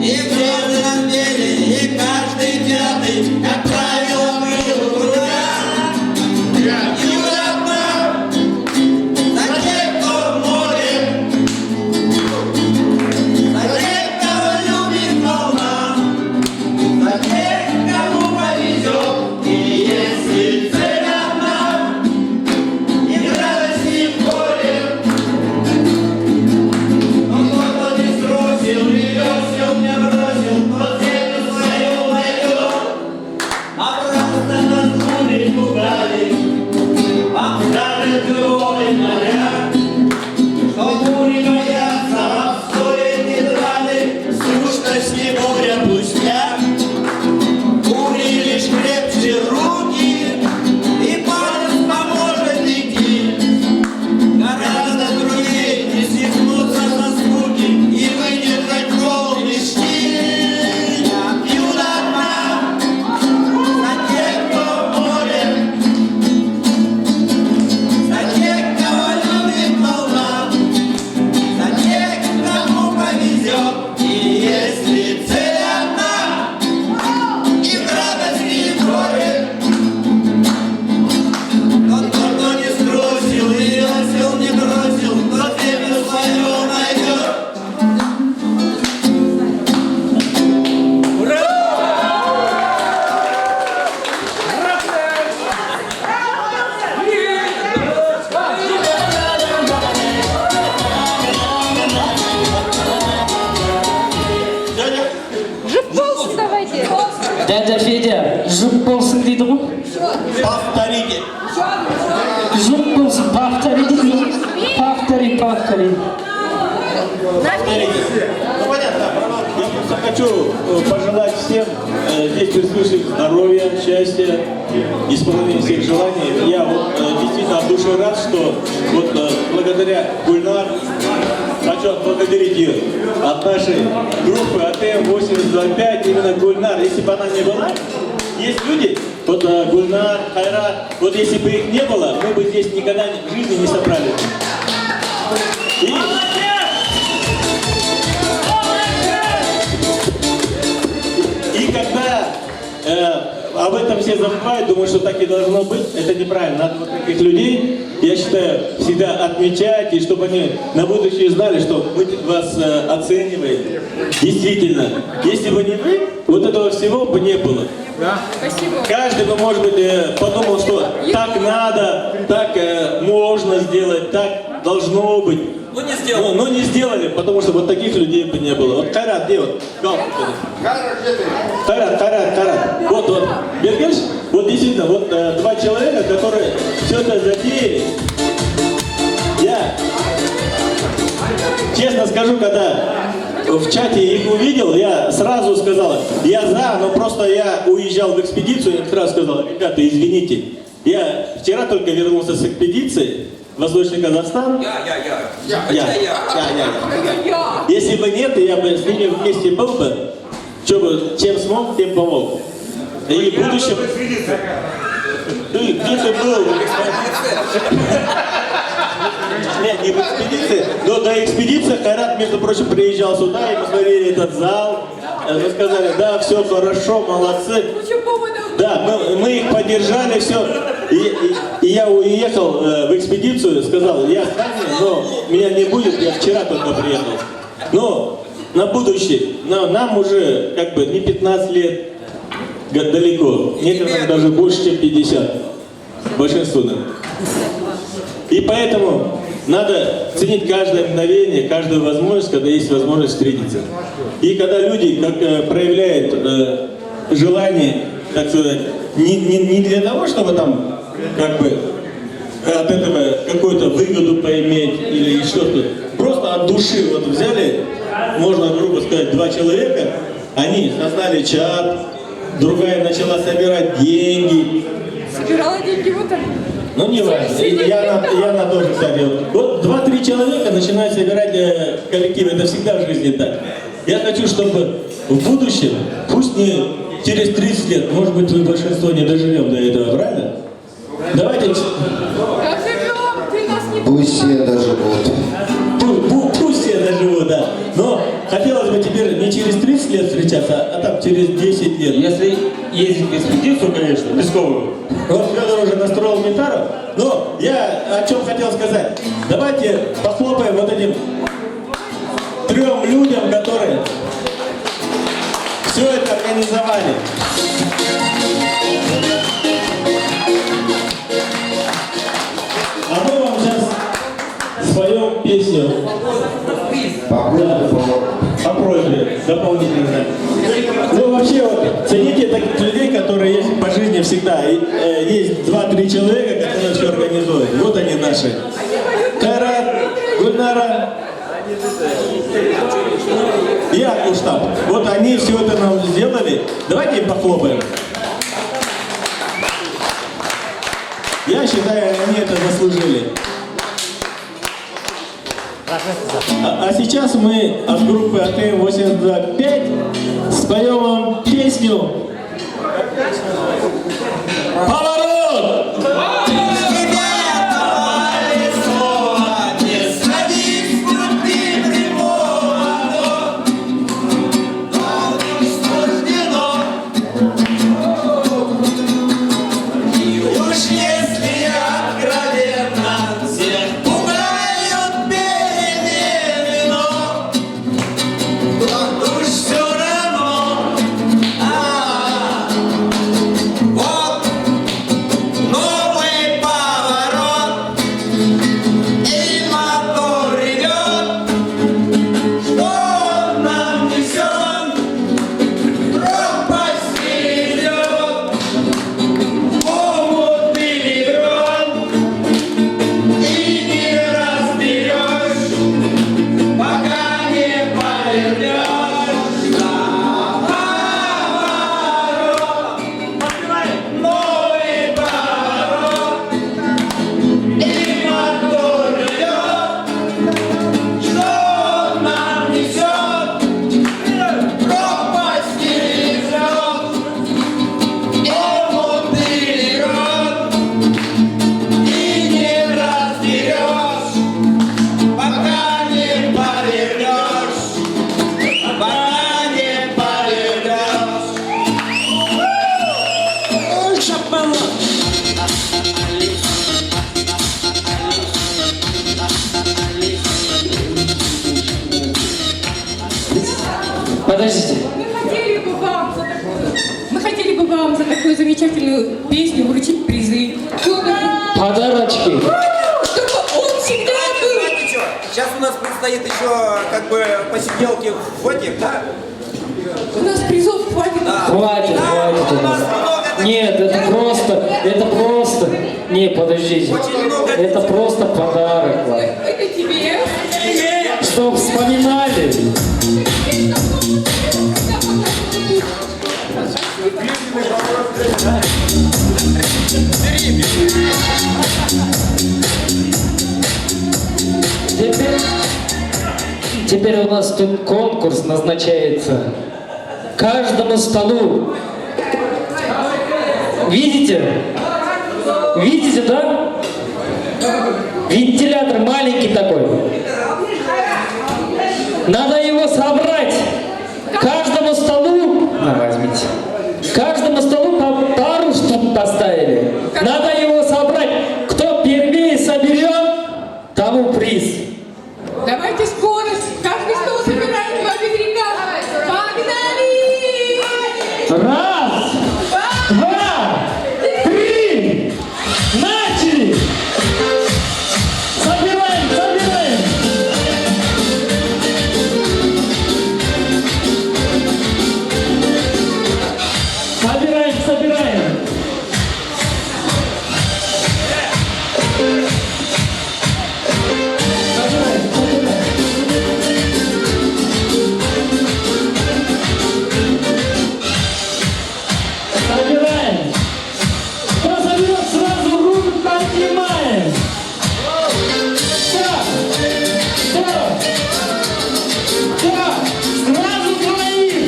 И все нам пели, и каждый пятый, как правило, был в руках. И обратно за тех, кто в море, за тех, кого любит волна, за тех, кому повезет. И если цель одна, Дядя Федя, жұп болсын дейді ғой? Повторите. Жұп болсын, повтори дейді ғой? Повтори. Повторите. Ну понятно. Я просто хочу пожелать всем здесь присутствующим здоровья, счастья, исполнения всех желаний. Я вот действительно от души рад, что вот благодаря Гульнар хочу отблагодарить ее от нашей группы АТМ-825, именно Гульнар. Если бы она не была, есть люди, вот Гульнар, Хайрат, вот если бы их не было, мы бы здесь никогда в жизни не собрались. И когда об этом все забывают, думают, что так и должно быть, это неправильно. Надо вот таких людей, я считаю, всегда отмечать, и чтобы они на будущее знали, что мы вас оцениваем. Действительно, если бы не вы, вот этого всего бы не было. Спасибо. Каждый бы, может быть, подумал, что так надо, так можно сделать, так должно быть. Ну не сделали. Но не сделали, потому что вот таких людей бы не было. Вот Хайрат, где вот? Хайрат. Вот. Бергельш, вот действительно, вот два человека, которые все это затеяли. Я честно скажу, когда в чате их увидел, я сразу сказал, я за, но просто я уезжал в экспедицию, я сразу сказал, ребята, извините, я вчера только вернулся с экспедиции, Восточный Казахстан. Я. Если бы нет, я бы с ними вместе был бы, чем смог, тем помог. И в будущем... Ты где ты был? Нет, не в экспедиции, но до экспедиции Хайрат, между прочим, приезжал сюда, и посмотрели этот зал. Мы сказали, да, все хорошо, молодцы. Да, мы их поддержали, все. И я уехал в экспедицию, сказал, я с вами, но меня не будет, я вчера только приехал. Но на будущее, нам уже как бы не 15 лет, далеко. Некоторым даже больше, чем 50. Большинству нам. И поэтому надо ценить каждое мгновение, каждую возможность, когда есть возможность встретиться. И когда люди проявляют желание, так сказать, не для того, чтобы там как бы от этого какую-то выгоду поиметь или что-то, просто от души вот взяли, можно грубо сказать, два человека, они создали чат, другая начала собирать деньги. Собирала деньги вот так. Ну не важно, я тоже так делаю. Вот 2-3 человека начинают собирать коллектив, это всегда в жизни так. Я хочу, чтобы в будущем, пусть не через 30 лет, может быть, мы большинство не доживем до этого, правильно? Давайте... Пусть все доживут. Пусть все доживут, да. Но хотелось бы теперь не через 30 лет встречаться, а там через 10 лет. Если ездить в экспедицию, конечно, песковую. Вот Федор уже настроил Митару. Но я о чем хотел сказать. Давайте похлопаем вот этим 3 людям, которые все это организовали. А мы вам сейчас споем песню. По просьбе дополнительно. Ну вообще вот, цените таких людей, которые есть по жизни всегда. И, есть 2-3 человека, которые все организуют. Вот они наши. Хайрат, Гульнара и Акуштаб. Вот они все это нам сделали. Давайте им похлопаем. Я считаю, они это заслужили. А сейчас мы от группы АТМ-825 споем вам песню «Поворот!» песни, вручить призы. Подарочки. Чтобы он всегда был. Сейчас у нас предстоит еще как бы посиделки в этих, да? У нас призов хватит. Хватит у нас. Нет, это просто. Не, подождите. Это просто подарок вам. Это тебе. Чтоб вспоминали. Теперь у нас тут конкурс назначается. Каждому столу. Видите? Видите, да? Вентилятор маленький такой. Надо его собрать. Каждому столу, возьмите. Каждому столу по пару штук поставили. Надо его собрать. Кто первее соберет, тому приз. Давайте скорость. Каждый стол собираем 2 ветряка. Погнали! Раз, два, три. Начали! Собираем. Собираем. Кто соберет, сразу руку поднимаем. Так, сразу двоих.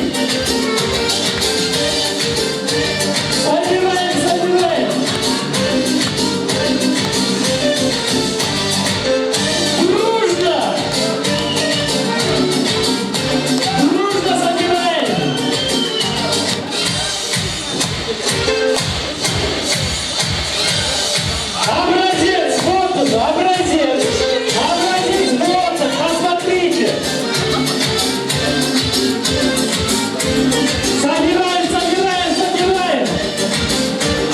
Собираем. Дружно собираем. Образец, вот он, образец, вот он, посмотрите. Собираем.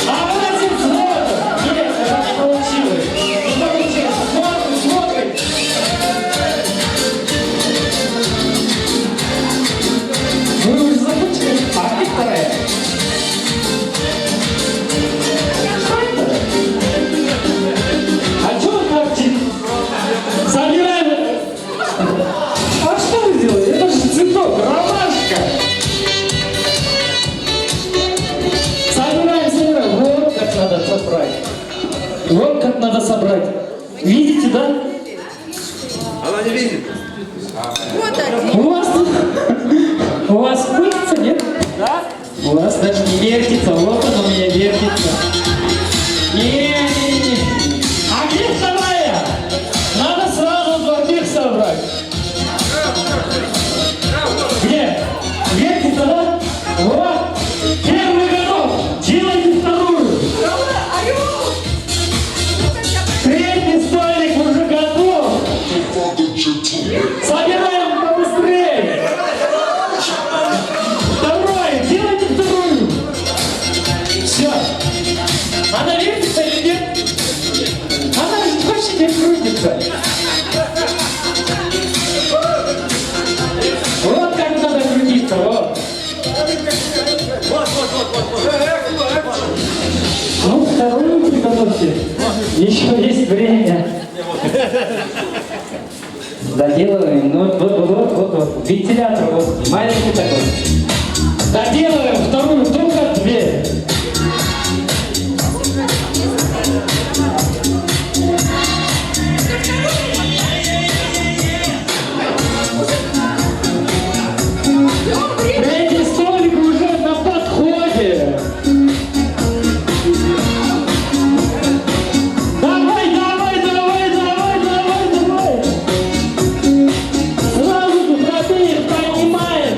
Образец, вот он. Нет, это не получилось. Смотрим. Вы уже забудьте, а где вторая? А что вы так собираем? А что вы делаете? Это же цветок, ромашка. Собираем. Вот как надо собрать. Вот как надо собрать. Видите, да? Она не видит. У вас крутится, нет? Да? У вас даже не вертится. Вот он у меня вертится. Не. А где вторая? Надо сразу двоих собрать. Где? Вертится, да? Вот. Первый готов. Делайте вторую. Третий столик уже готов. Собираем побыстрее. Второй. Делайте вторую. Все. Она вертится или нет? Она же вообще не крутится. Вот как надо крутиться, вот. Ну, вторую приготовьте. Еще есть время. Доделываем. Ну, вот. Вентилятор вот маленький такой. Доделываем вторую, только две. Третий столик уже на подходе. Давай. Сразу пробеем, поднимаем.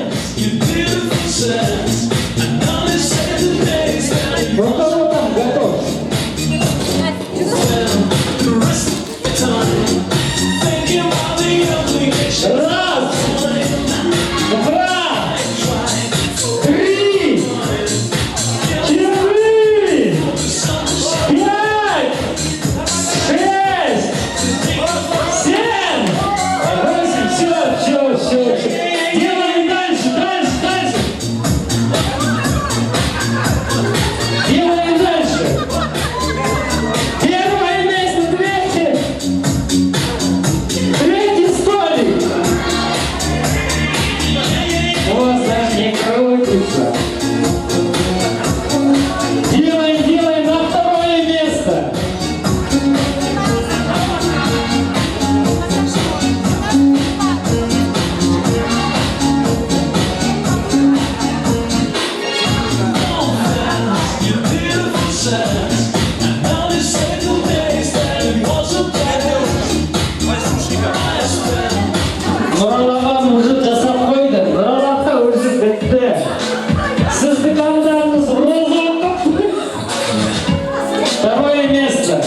Второе место.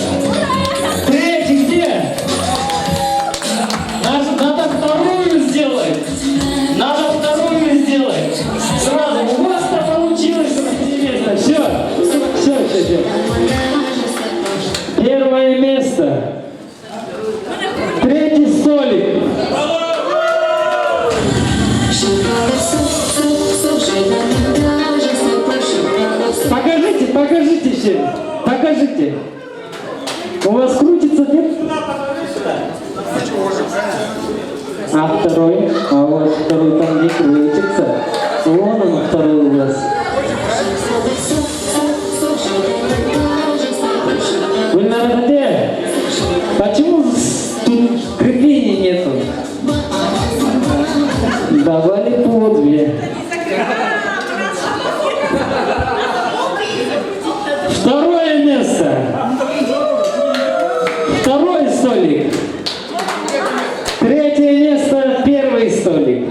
Третий где? Надо вторую сделать. Надо вторую сделать. Сразу. У вас-то получилось третье место. Все. Первое место. Третий столик. Покажите всем. Покажите. У вас крутится, нет? А второй? А вот второй там не крутится. Вон он второй у вас. Вы на где? Почему тут крепления нету? Давали по две. Второе место. Второй столик. Третье место. Первый столик.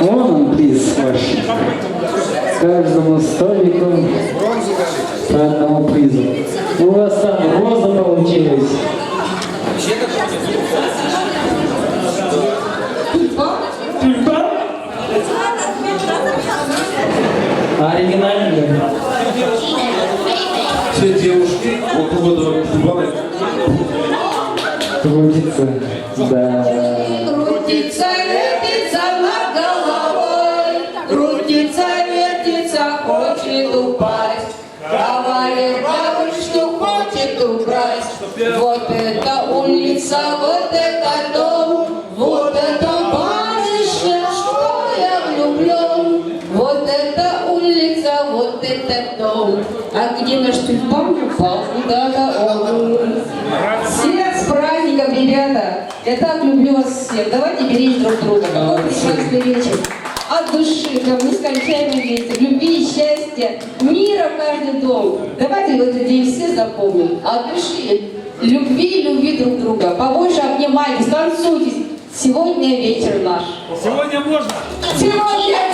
Вон он, приз ваш. Каждому столику по одному призу. У вас там роза получилась. Тюльпан? Оригинальный. Все девушки около тюльпана. Крутится. Да. Крутится, вертится над головой, крутится, вертится, хочет упасть. Говорит, что хочет украсть. Вот это улица, вот это дом, вот это барышня, что я влюблен. Вот это улица, вот это дом. А где наш тюльпан упал? Куда-то он. Всех с праздником, ребята! Я так люблю вас всех. Давайте беречь друг друга. Какой прекрасный вечер. От души, прям нескончаемый вечер. Любви, счастья, мира в каждый дом. Давайте в этот день все запомним. От души любви друг друга. Побольше обнимайтесь, танцуйтесь. Сегодня вечер наш. Сегодня можно? Сегодня